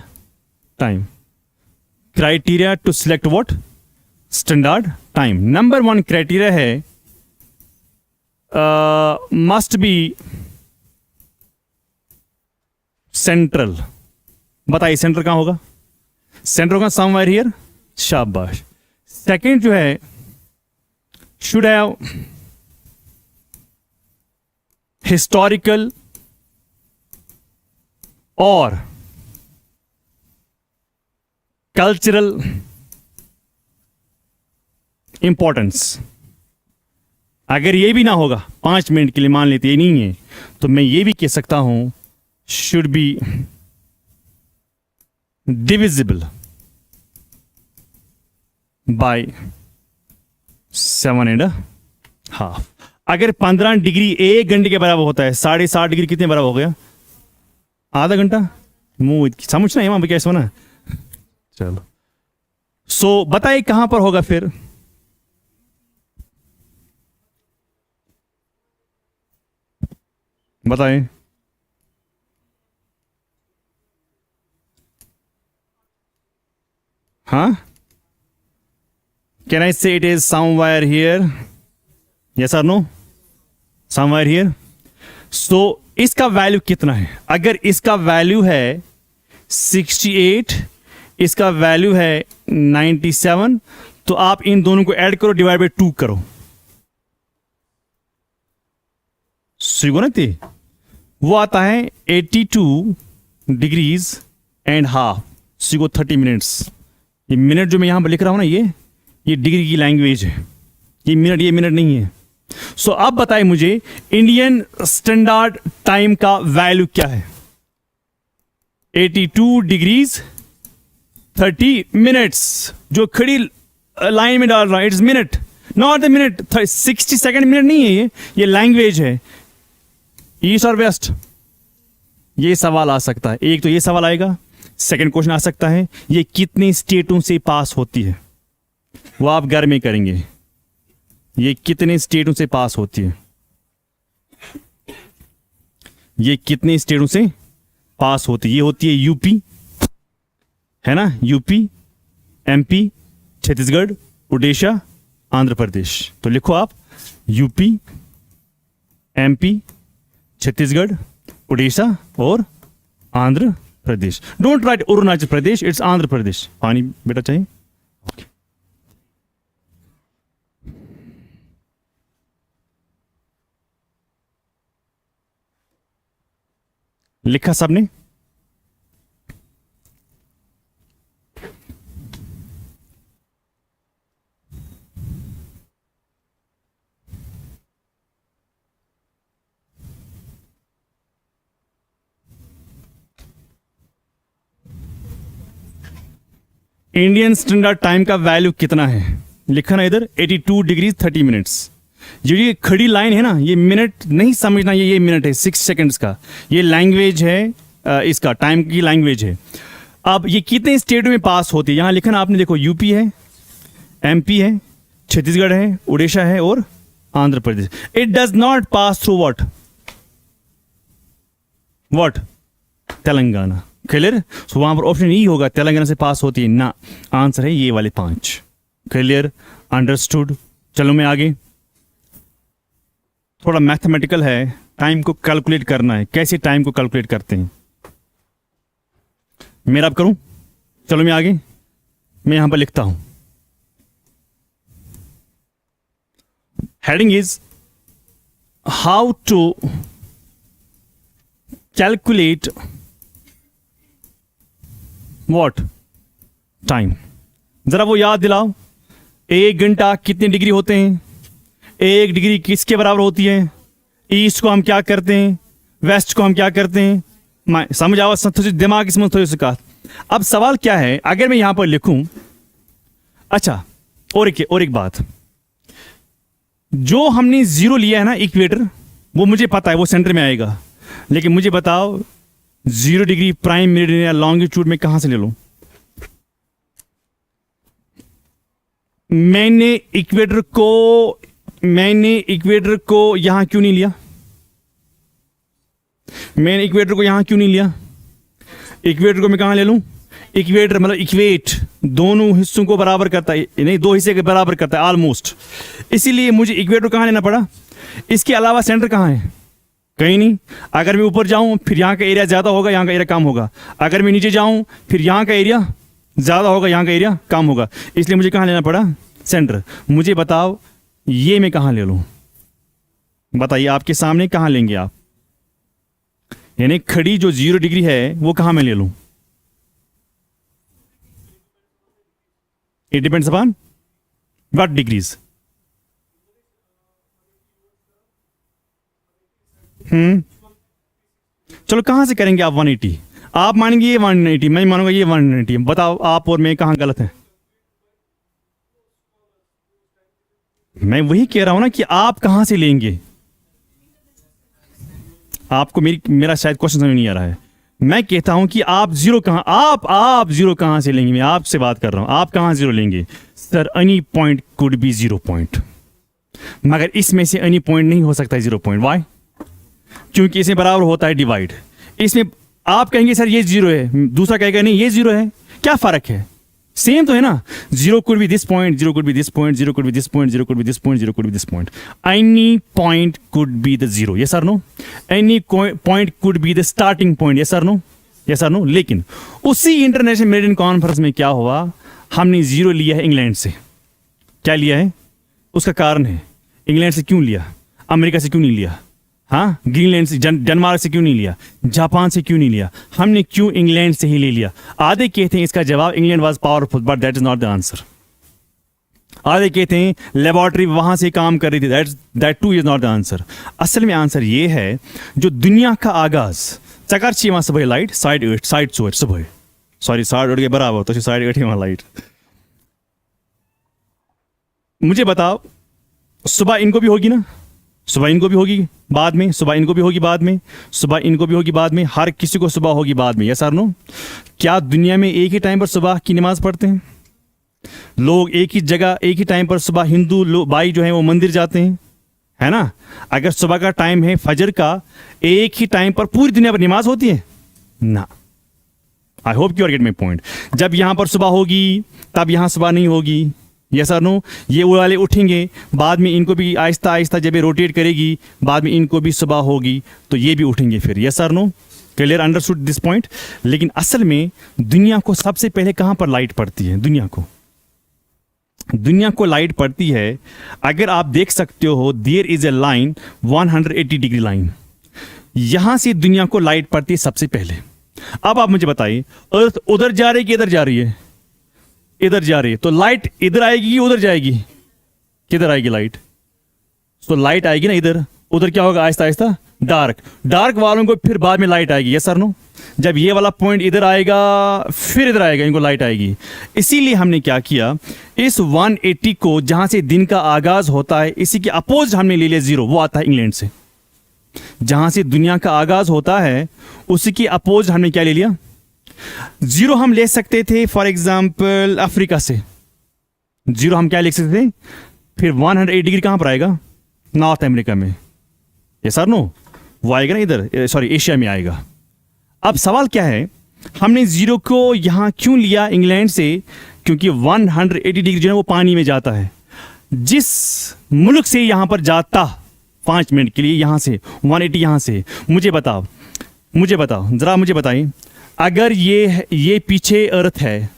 time. Criteria to select what? Standard time. Number 1 criteria है मस्ट बी सेंट्रल। बताइए सेंटर कहां होगा? सेंटर होगा समवेयर हियर, शाबाश। सेकंड जो है शुड हैव हिस्टोरिकल और कल्चरल इंपॉर्टेंस, अगर ये भी ना होगा 5 मिनट के लिए, मान लेते ये नहीं है, तो मैं ये भी कह सकता हूं शुड बी डिविजिबल बाय 7.5। अगर 15 डिग्री 1 घंटे के बराबर होता है, 7.5 डिग्री कितने बराबर हो गया? आधा घंटा। मुंह समझना है वहां कैसे होना। चलो, सो बताइए कहां पर होगा फिर? बताएं। हाँ, can I say it is somewhere here? Yes और नो? Somewhere here. सो इसका वैल्यू कितना है? अगर इसका वैल्यू है 68, इसका वैल्यू है 97, तो आप इन दोनों को ऐड करो, डिवाइड बाय 2 करो। सुगो ना थे, वो आता है 82 डिग्रीज एंड हाफ, सिगो 30 मिनट्स। ये मिनट जो मैं यहां पर लिख रहा हूं ना, ये डिग्री की लैंग्वेज है, ये मिनट नहीं है। सो अब बताइए मुझे इंडियन स्टैंडर्ड टाइम का वैल्यू क्या है? 82 डिग्रीज 30 मिनट्स, जो खड़ी लाइन में डाल रहा है, it's minute, not the minute. 60 second minute नहीं है, ये लैंग्वेज है। ईस्ट और वेस्ट, ये सवाल आ सकता है। एक तो ये सवाल आएगा, सेकंड क्वेश्चन आ सकता है ये कितने स्टेटों से पास होती है, वो आप घर में करेंगे। ये कितने स्टेटों से पास होती है, ये कितने स्टेटों से पास होती है? ये होती है यूपी, है ना, यूपी, एमपी, छत्तीसगढ़, उड़ीसा, आंध्र प्रदेश। तो लिखो आप यूपी, एमपी, छत्तीसगढ़, उड़ीसा और Andhra Pradesh. Don't write Arunachal Pradesh, it's Andhra Pradesh. पानी बेटा चाहिए? Okay. लिखा सबने? इंडियन स्टैंडर्ड टाइम का वैल्यू कितना है? लिखा ना इधर 82 डिग्री 30 मिनट्स। ये खड़ी लाइन है ना, ये मिनट नहीं समझना, ये मिनट है 6 सेकंड्स का। ये लैंग्वेज है, इसका टाइम की लैंग्वेज है। अब ये कितने स्टेट में पास होती है? यहां लिखा ना आपने, देखो यूपी है, एमपी है, छत्तीसगढ़ है, उड़ीसा है और Andhra Pradesh. It does not pass through what Telangana. Clear? So वहां पर ऑप्शन ई होगा, तेलंगाना से पास होती है ना। आंसर है ये वाले 5। क्लियर? अंडरस्टूड? चलो मैं आगे, थोड़ा मैथमेटिकल है, टाइम को कैलकुलेट करना है। कैसे टाइम को कैलकुलेट करते हैं, मेरा अब करूं? चलो मैं आगे, मैं यहां पर लिखता हूं, heading is how to calculate what time. जरा वो याद दिलाओ, 1 घंटा कितने डिग्री होते हैं? 1 डिग्री किसके बराबर होती है? ईस्ट को हम क्या करते हैं, वेस्ट को हम क्या करते हैं? समझ आओ, दिमाग समझ थोड़ी उसका। अब सवाल क्या है, अगर मैं यहां पर लिखूं, अच्छा और एक बात, जो हमने 0 लिया है ना इक्वेटर, वो मुझे पता है वो सेंटर में आएगा, लेकिन मुझे बताओ 0 डिग्री प्राइम मेरिडियन या लॉन्गिट्यूड में कहां से ले लूं? मैंने इक्वेटर को यहां क्यों नहीं लिया? मैंने इक्वेटर को यहां क्यों नहीं लिया? इक्वेटर को मैं कहां ले लूं? इक्वेटर मतलब इक्वेट, दोनों हिस्सों को बराबर करता है, नहीं 2 हिस्से के बराबर करता है ऑलमोस्ट। इसीलिए मुझे इक्वेटर कहां लेना पड़ा। इसके अलावा सेंटर कहां है? कहीं नहीं। अगर मैं ऊपर जाऊं फिर यहां का एरिया ज्यादा होगा, यहां का एरिया कम होगा। अगर मैं नीचे जाऊं फिर यहां का एरिया ज्यादा होगा, यहां का एरिया कम होगा। इसलिए मुझे कहां लेना पड़ा? सेंटर। मुझे बताओ ये मैं कहां ले लूं? बताइए, आपके सामने कहां लेंगे आप? यानी खड़ी जो 0 डिग्री है वो कहां मैं ले लूं? It depends upon what degrees? चलो कहां से करेंगे आप 180? आप मानेंगे ये 180, मैं मानूंगा ये 180. बताओ आप और मैं कहां गलत है? मैं वही कह रहा हूं ना कि आप कहां से लेंगे. आपको मेरा शायद क्वेश्चन समझ नहीं आ रहा है. मैं कहता हूं कि आप जीरो कहां, आप जीरो कहां से लेंगे? मैं आपसे बात कर रहा हूं, आप कहां जीरो लेंगे? Sir any point could be 0 point, मगर इसमें से एनी पॉइंट नहीं हो सकता है 0 पॉइंट. वाई? क्योंकि इसमें बराबर होता है डिवाइड. इसमें आप कहेंगे सर ये 0 है, दूसरा कहेगा नहीं ये 0 है. क्या फर्क है? सेम तो है ना. 0 could be this point, 0 could be this point, 0 could be this point, 0 could be this point, 0 could be this point. Any point could be the 0. Yes or no? Any point could be the starting point. Yes or no? Yes or no? लेकिन उसी international meridian conference में क्या हुआ? हमने 0 लिया है England से. क्या लिया है? उसका कारण है. इंग्लैंड से क्यों लिया? अमेरिका से क्यों नहीं लिया? हाँ, ग्रीनलैंड से, डेनमार्क से क्यों नहीं लिया? जापान से क्यों नहीं लिया? हमने क्यों इंग्लैंड से ही ले लिया? आधे कहते हैं इसका जवाब England was powerful, but that is not the answer. आधे कहते हैं लेबोरेटरी वहां से काम कर रही थी, that two is not the answer. असल में आंसर ये है, जो दुनिया का आगाज चकरची वहां सुबह लाइट साइड सुबह सॉरी 8:30 के बराबर तो 8:30 वहां लाइट. मुझे बताओ, सुबह इनको भी होगी ना? सुबह इनको भी होगी बाद में, सुबह इनको भी होगी बाद में, सुबह इनको भी होगी बाद में, हर किसी को सुबह होगी बाद में. यस और नो? क्या दुनिया में एक ही टाइम पर सुबह की नमाज पढ़ते हैं लोग? एक ही जगह एक ही टाइम पर सुबह हिंदू भाई जो है वो मंदिर जाते हैं, है ना? अगर सुबह का टाइम है फजर का, एक ही टाइम पर पूरी दुनिया पर नमाज होती है ना? I hope you are get my point. जब यहां पर सुबह होगी तब यहां सुबह नहीं होगी. यस और नो? ये वो वाले उठेंगे, बाद में इनको भी आहिस्ता आहिस्ता जब ये रोटेट करेगी, बाद में इनको भी सुबह होगी तो ये भी उठेंगे फिर. यस और नो? क्लियर? Understood this point? लेकिन असल में दुनिया को सबसे पहले कहां पर लाइट पड़ती है? दुनिया को लाइट पड़ती है, अगर आप देख सकते हो, there is a line 180 degree line, यहां से दुनिया को लाइट पड़ती है सबसे पहले. अब आप मुझे बताइए, अर्थ उधर जा रही है कि इधर जा रही है? इधर जा रही है, तो लाइट इधर आएगी कि उधर जाएगी? किधर आएगी लाइट? तो लाइट आएगी ना इधर. उधर क्या होगा? आहिस्ता आहिस्ता डार्क वालों को फिर बाद में लाइट आएगी. Yes sir no? जब ये वाला पॉइंट इधर आएगा फिर इधर आएगा, इनको लाइट आएगी. इसीलिए हमने क्या किया, इस 180 को जहां से दिन का आगाज होता है, इसी के अपोजिट हमने ले लिया 0. वो आता है इंग्लैंड से. जहां से दुनिया का आगाज होता है उसी के अपोजिट हमने क्या ले लिया? 0 हम ले सकते थे फॉर एग्जाम्पल अफ्रीका से. 0 हम क्या लिख सकते थे? फिर 180 डिग्री कहां पर आएगा? नॉर्थ अमेरिका में. यस और नो? वो आएगा ना इधर, सॉरी एशिया में आएगा. अब सवाल क्या है, हमने 0 को यहां क्यों लिया इंग्लैंड से? क्योंकि 180 डिग्री जो है वो पानी में जाता है. जिस मुल्क से यहां पर जाता 5 मिनट के लिए, यहां से 180, यहां से, मुझे बताओ जरा मुझे बताइए, अगर ये पीछे अर्थ है,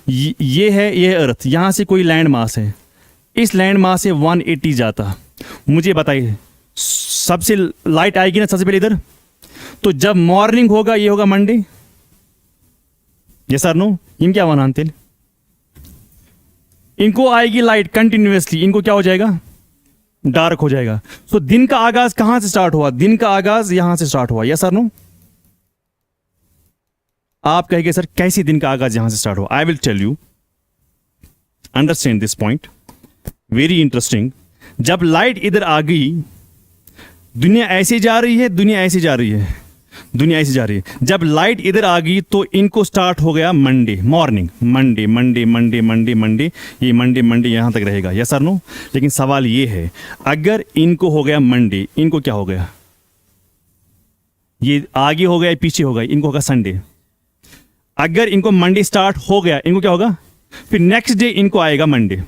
ये अर्थ, यहां से कोई लैंड मास है, इस लैंड मास से 180 जाता, मुझे बताइए सबसे लाइट आएगी ना सबसे पहले इधर? तो जब मॉर्निंग होगा, ये होगा मंडे. Yes sir no? इन क्या बनाते, इनको आएगी लाइट कंटिन्यूअसली, इनको क्या हो जाएगा? डार्क हो जाएगा. तो दिन का आगाज कहां से स्टार्ट हुआ? दिन का आगाज यहां से स्टार्ट हुआ. Yes sir no? आप कहेंगे सर कैसे दिन का आगाज यहां से स्टार्ट हुआ? I will tell you. Understand this point, very interesting. जब लाइट इधर आ गई, दुनिया ऐसे जा रही है, दुनिया ऐसे जा रही है. जब लाइट इधर आ गई तो इनको स्टार्ट हो गया मंडे मॉर्निंग. मंडे ये मंडे यहां तक रहेगा. Yes sir no? लेकिन सवाल ये है, अगर इनको हो गया मंडे, इनको क्या हो गया? ये आगे हो गया पीछे हो गया, इनको होगा संडे. अगर इनको मंडे स्टार्ट हो गया, इनको क्या होगा? फिर नेक्स्ट डे इनको आएगा मंडे.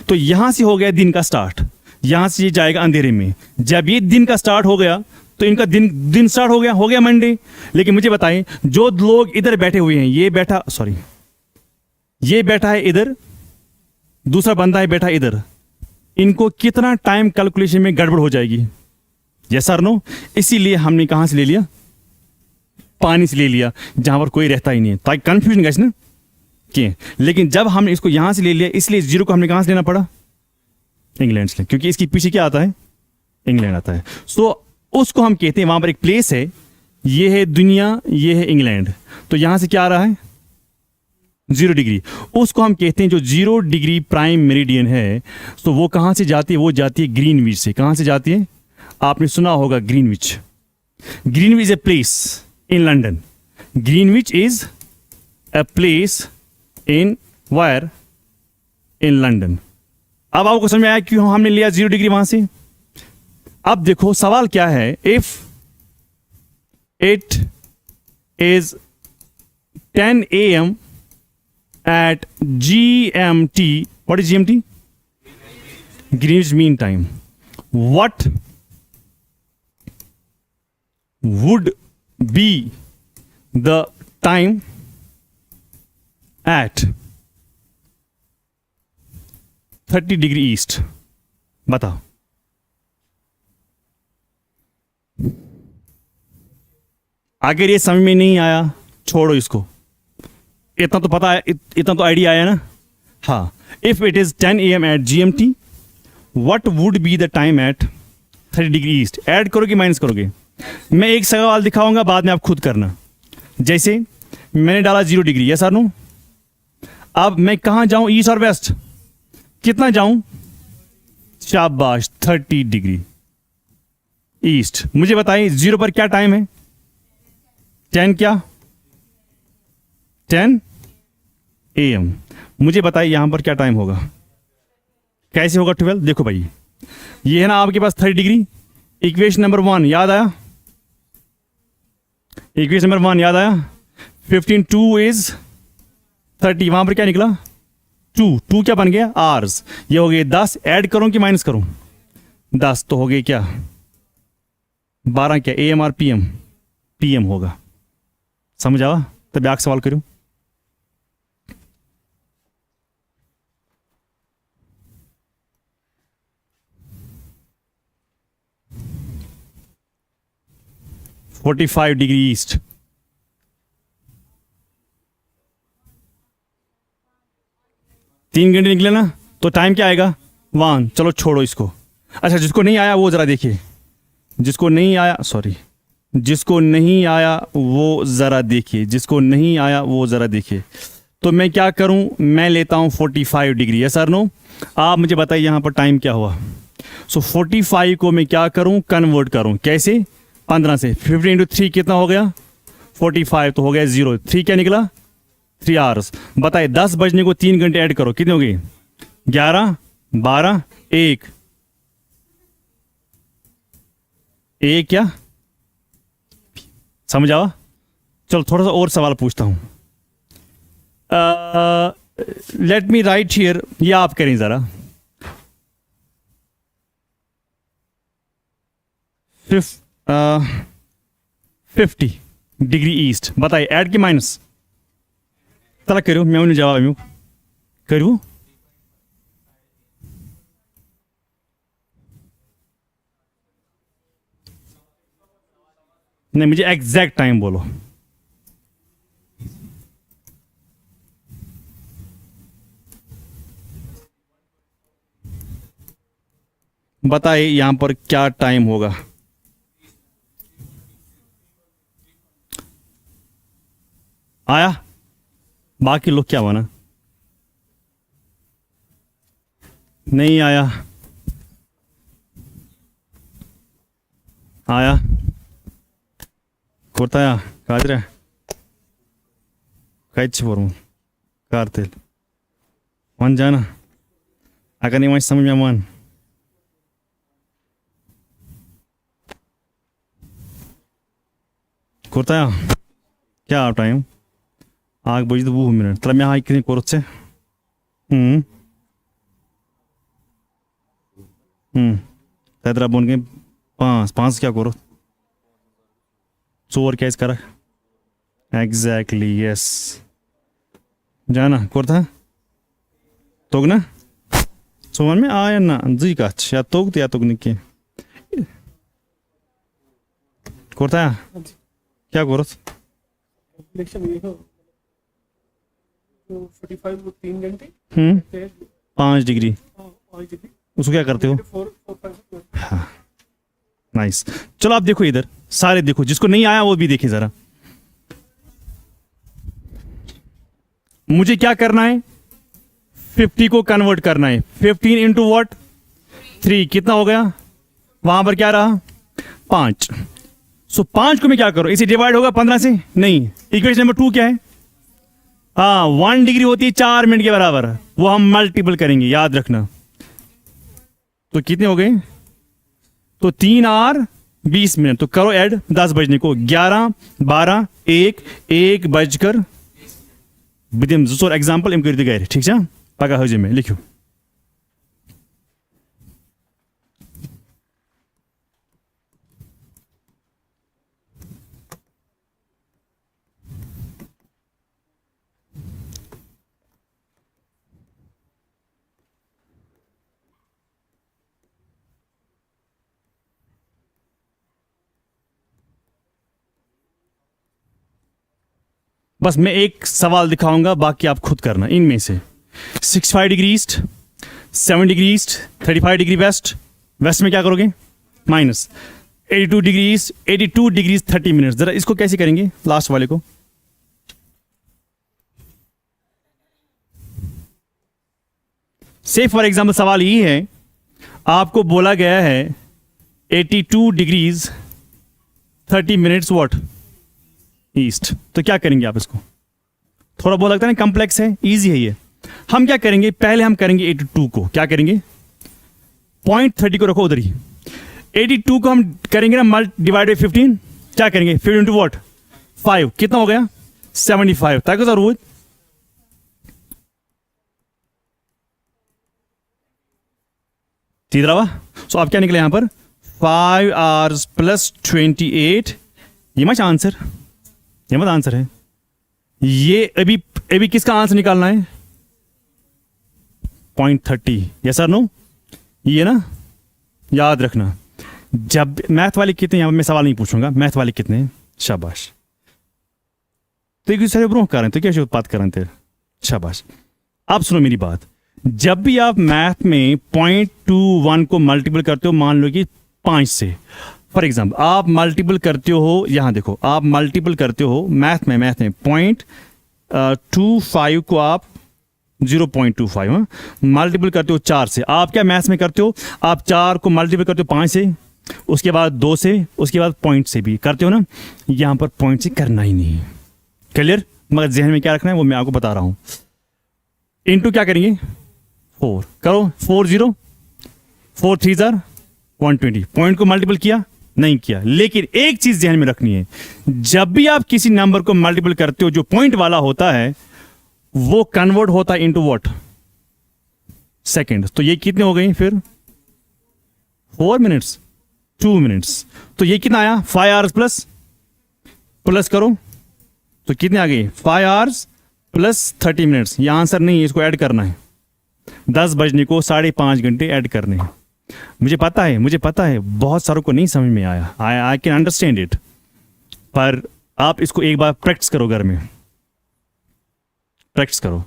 तो यहां से हो गया दिन का स्टार्ट, यहां से ये जाएगा अंधेरे में. जब ये दिन का स्टार्ट हो गया तो इनका दिन स्टार्ट हो गया मंडे. लेकिन मुझे बताएं, जो लोग इधर बैठे हुए हैं, ये बैठा है इधर, दूसरा बंदा है बैठा इधर, इनको कितना टाइम कैलकुलेशन में गड़बड़ हो जाएगी? Yes sir no? इसीलिए हमने कहां से ले लिया? पानी से ले लिया, जहां पर कोई रहता ही नहीं है. ताकि कंफ्यूजन गैस ना, किए, लेकिन जब हमने इसको यहां से ले लिया इसलिए जीरो को हमने कहां से लेना पड़ा, इंग्लैंड से, क्योंकि इसके पीछे क्या आता है, इंग्लैंड आता है। सो उसको हम कहते हैं, वहां पर एक प्लेस है, ये है दुनिया, ये है इंग्लैंड, तो यहां से क्या आ रहा है 0 डिग्री, उसको हम कहते हैं जो 0 डिग्री प्राइम मेरिडियन है। तो वो कहां से जाती है, वो जाती है ग्रीनविच से। कहां से जाती है, आपने सुना होगा Greenwich. Greenwich is a place in London, Greenwich is a place in where, in London। अब आपको समझ में आया क्यों हमने लिया 0 डिग्री वहां से। अब देखो सवाल क्या है, if it is 10 AM at GMT, what is GMT, Greenwich Mean Time, what would be the time at 30 degree east, बताओ। अगर ये समझ में नहीं आया छोड़ो इसको, इतना तो पता है, इतना तो आइडिया आया ना। हाँ, if it is 10 AM at GMT, what would be the time at 30 degree east. Add करोगे माइनस करोगे, मैं एक सवाल दिखाऊंगा, बाद में आप खुद करना। जैसे मैंने डाला 0 डिग्री, यस और नो। अब मैं कहां जाऊं, ईस्ट और वेस्ट, कितना जाऊं, शाबाश 30 डिग्री ईस्ट। मुझे बताइए 0 पर क्या टाइम है, 10 क्या, 10 AM। मुझे बताइए यहां पर क्या टाइम होगा, कैसे होगा 12। देखो भाई, ये है ना आपके पास 30 डिग्री, इक्वेशन नंबर 1 याद आया, इक्वेशन नंबर 1 याद आया, 15 2 इज 30, वहां पर क्या निकला 2 क्या बन गया आवर्स, ये हो गए 10। ऐड करूं कि माइनस करूं, 10 तो हो गए क्या 12, क्या AM और PM होगा। समझ आवा, तब आग सवाल करूं। $45 डिग्री ईस्ट, तीन घंटे निकले ना, तो टाइम क्या आएगा 1। चलो छोड़ो इसको। अच्छा, जिसको नहीं आया वो जरा देखिए, जिसको नहीं आया, सॉरी, जिसको नहीं आया वो जरा देखिए, जिसको नहीं आया वो जरा देखिए। तो मैं क्या करूं, मैं लेता हूं 45 डिग्री, यस और नो। आप मुझे बताइए यहां पर टाइम क्या हुआ। सो 45 को मैं क्या करूं, कन्वर्ट करूं, कैसे, 15 से 15 इंटू 3 कितना हो गया 45, तो हो गया 0। 3 क्या निकला 3 आवर्स। बताइए 10 बजने को 3 घंटे ऐड करो, कितने हो गए 11 12 1 1 क्या, समझ आवा। चलो थोड़ा सा और सवाल पूछता हूं। लेट मी राइट हियर, ये आप करें जरा। 50 डिग्री ईस्ट, बताइए ऐड की माइनस, तला करो, मैं उन्हें जवाब आऊँ करूँ। नहीं, मुझे एग्जैक्ट टाइम बोलो। बताइए यहां पर क्या टाइम होगा। आया, बाकी लोग क्या बना, नहीं आया, आया कोर्ताया काजरे कैच फॉर्म कारतेल वन जाना अगर नहीं समझ में वन कोर्ताया क्या टाइम आग बजी तो 20 मिनट तला मैं हाँ कितने कोरचे तेरा बोन के 5 क्या करो 4 क्या करा एग्जैक्टली यस जाना कोरता तोग ना सोवन में आया ना जी का या तोग या तोग निके कोरता क्या करो तो 45 वो 3 घंटे 5 डिग्री, 5 डिग्री उसको क्या करते हो? 4 हाँ, नाइस। चलो आप देखो इधर, सारे देखो, जिसको नहीं आया वो भी देखिए जरा। मुझे क्या करना है? 50 को कन्वर्ट करना है। 15 इंटू वॉट? 3, कितना हो गया? वहां पर क्या रहा? 5। सो 5 को मैं क्या करूं? इसे डिवाइड होगा 15 से? नहीं। इक्वेशन नंबर 2 क्या है? हाँ, 1 डिग्री होती है 4 मिनट के बराबर, वो हम मल्टीपल करेंगे, याद रखना। तो कितने हो गए? तो 3 और 20 मिनट, तो करो ऐड 10 बजने को, 11, 12, 1 बजकर बिदिम 2 ጾር एग्जाम्पल इम कर गए, ठीक है? पगा हो में लिखो। बस मैं एक सवाल दिखाऊंगा, बाकी आप खुद करना। इनमें से 65 degree east, 7 degree east, 35 degree west, west में क्या करोगे? Minus 82 degree east, 82 degree 30 minutes. जरा इसको कैसे करेंगे लास्ट वाले को? से फॉर एग्जाम्पल सवाल ये है, आपको बोला गया है 82 डिग्रीज 30 मिनट्स वॉट ईस्ट, तो क्या करेंगे आप इसको? थोड़ा बहुत लगता है ना कॉम्प्लेक्स है, इजी है ये। हम क्या करेंगे? पहले हम करेंगे 82 को, क्या करेंगे? 0.30 को रखो उधर ही। 82 को हम करेंगे ना डिवाइड बाई 15, क्या करेंगे? 15 इंटू वॉट? 5, कितना हो गया? 75। ताकि सर रोज सीधा रहा। सो आप क्या निकले यहां पर? 5 आवर्स प्लस 28। ये मच आंसर, ये मत आंसर है ये। अभी किसका आंसर निकालना है? 0.30, यस सर नो? ये ना, याद रखना। जब मैथ वाले कितने, यहां मैं सवाल नहीं पूछूंगा, मैथ वाले कितने? शाबाश। तो एक दूसरे ब्रो कर रहे हैं, तो क्या बात कर रहे थे? शाबाश। अब सुनो मेरी बात, जब भी आप मैथ में 0.21 को मल्टीपल करते हो, मान लो कि 5 से, फॉर एग्जाम्पल आप मल्टीपल करते हो, यहां देखो, आप मल्टीपल करते हो मैथ में 0.25 को आप 0.25 मल्टीपल करते हो 4 से। आप क्या मैथ में करते हो? आप 4 को मल्टीपल करते हो 5 से, उसके बाद 2 से, उसके बाद पॉइंट से भी करते हो ना। यहां पर पॉइंट से करना ही नहीं। क्लियर? मगर जहन में क्या रखना है वो मैं आपको बता रहा हूं। इंटू क्या करेंगे? 4 करो, 4 0 4 3 120। पॉइंट को मल्टीपल किया? नहीं किया। लेकिन एक चीज ध्यान में रखनी है, जब भी आप किसी नंबर को मल्टीपल करते हो जो पॉइंट वाला होता है, वो कन्वर्ट होता है इनटू व्हाट? सेकंड। तो ये कितने हो गए फिर? 4 मिनट्स, 2 मिनट्स। तो ये कितना आया? 5 आवर्स प्लस करो, तो कितने आ गए? 5 आवर्स प्लस 30 मिनट्स। ये आंसर नहीं है, इसको ऐड करना है। 10 बजने को 5.5 घंटे ऐड करने हैं। मुझे पता है बहुत सारों को नहीं समझ में आया, आई कैन अंडरस्टैंड इट, पर आप इसको एक बार प्रैक्टिस करो, घर में प्रैक्टिस करो।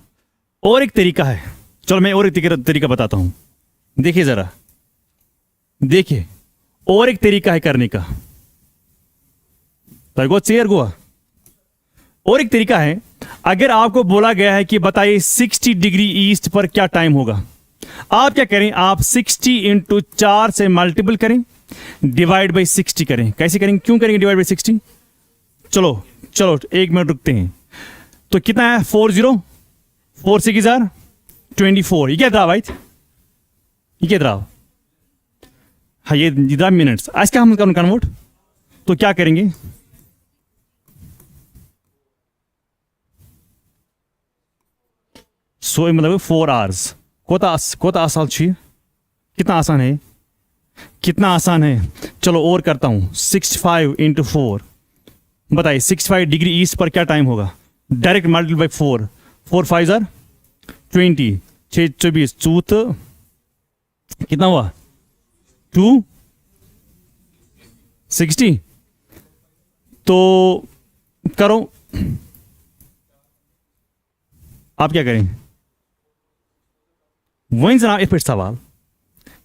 और एक तरीका है, चलो मैं और एक तरीका बताता हूं, देखिए जरा, देखिए और एक तरीका है करने का। गोवा और एक तरीका है, अगर आपको बोला गया है कि बताइए 60 डिग्री ईस्ट पर क्या टाइम होगा, आप क्या करें? आप 60 इंटू 4 से मल्टीपल करें, डिवाइड बाई 60 करें। कैसे करेंगे? क्यों करेंगे डिवाइड बाई 60? चलो 1 मिनट रुकते हैं। तो कितना है? 40 4 6 24। ये क्या था भाई? ये क्या था? हाँ, ये इधर मिनट्स। आज क्या हम कन्वर्ट, तो क्या करेंगे? सो मतलब 4 आवर्स। कोता आसान छी, कितना आसान है, कितना आसान है। चलो और करता हूं, 65 इंटू 4। बताइए 65 डिग्री ईस्ट पर क्या टाइम होगा? Direct multiply by 4। 4 5 20, 6 24 चूत कितना हुआ? 260। तो करो, आप क्या करें, वहीं जनाब एक फिर सवाल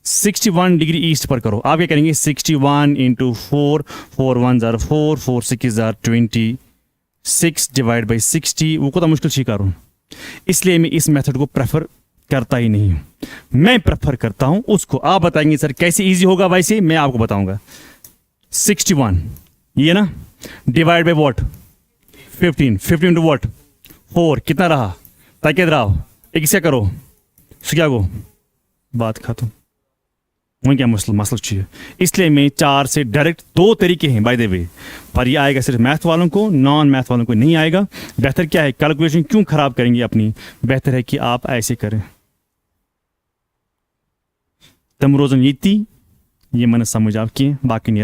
61 डिग्री ईस्ट पर करो। आप क्या करेंगे, 61 into 4, 4 1 jar 4, 4 6 jar 26 divide by 60, वो को मुश्किल शिकार हूँ, इसलिए मैं इस मेथड को प्रेफर करता ही नहीं हूँ। मैं प्रेफर करता हूँ उसको। आप बताएंगे सर कैसे इजी होगा, वैसे मैं आपको बताऊंगा। 61 ये ना divide by what 15, 15 to what 4, कितना रहा, ताकि रहा एक क्या करो क्या को बात खत्म। वही क्या मसल चाहिए, इसलिए मैं 4 से डायरेक्ट 2 तरीके हैं बाय द वे, पर ये आएगा सिर्फ मैथ वालों को, नॉन मैथ वालों को नहीं आएगा। बेहतर क्या है, कैलकुलेशन क्यों खराब करेंगे अपनी, बेहतर है कि आप ऐसे करें। तम रोजन ये मन समझ आपकी बाकी नहीं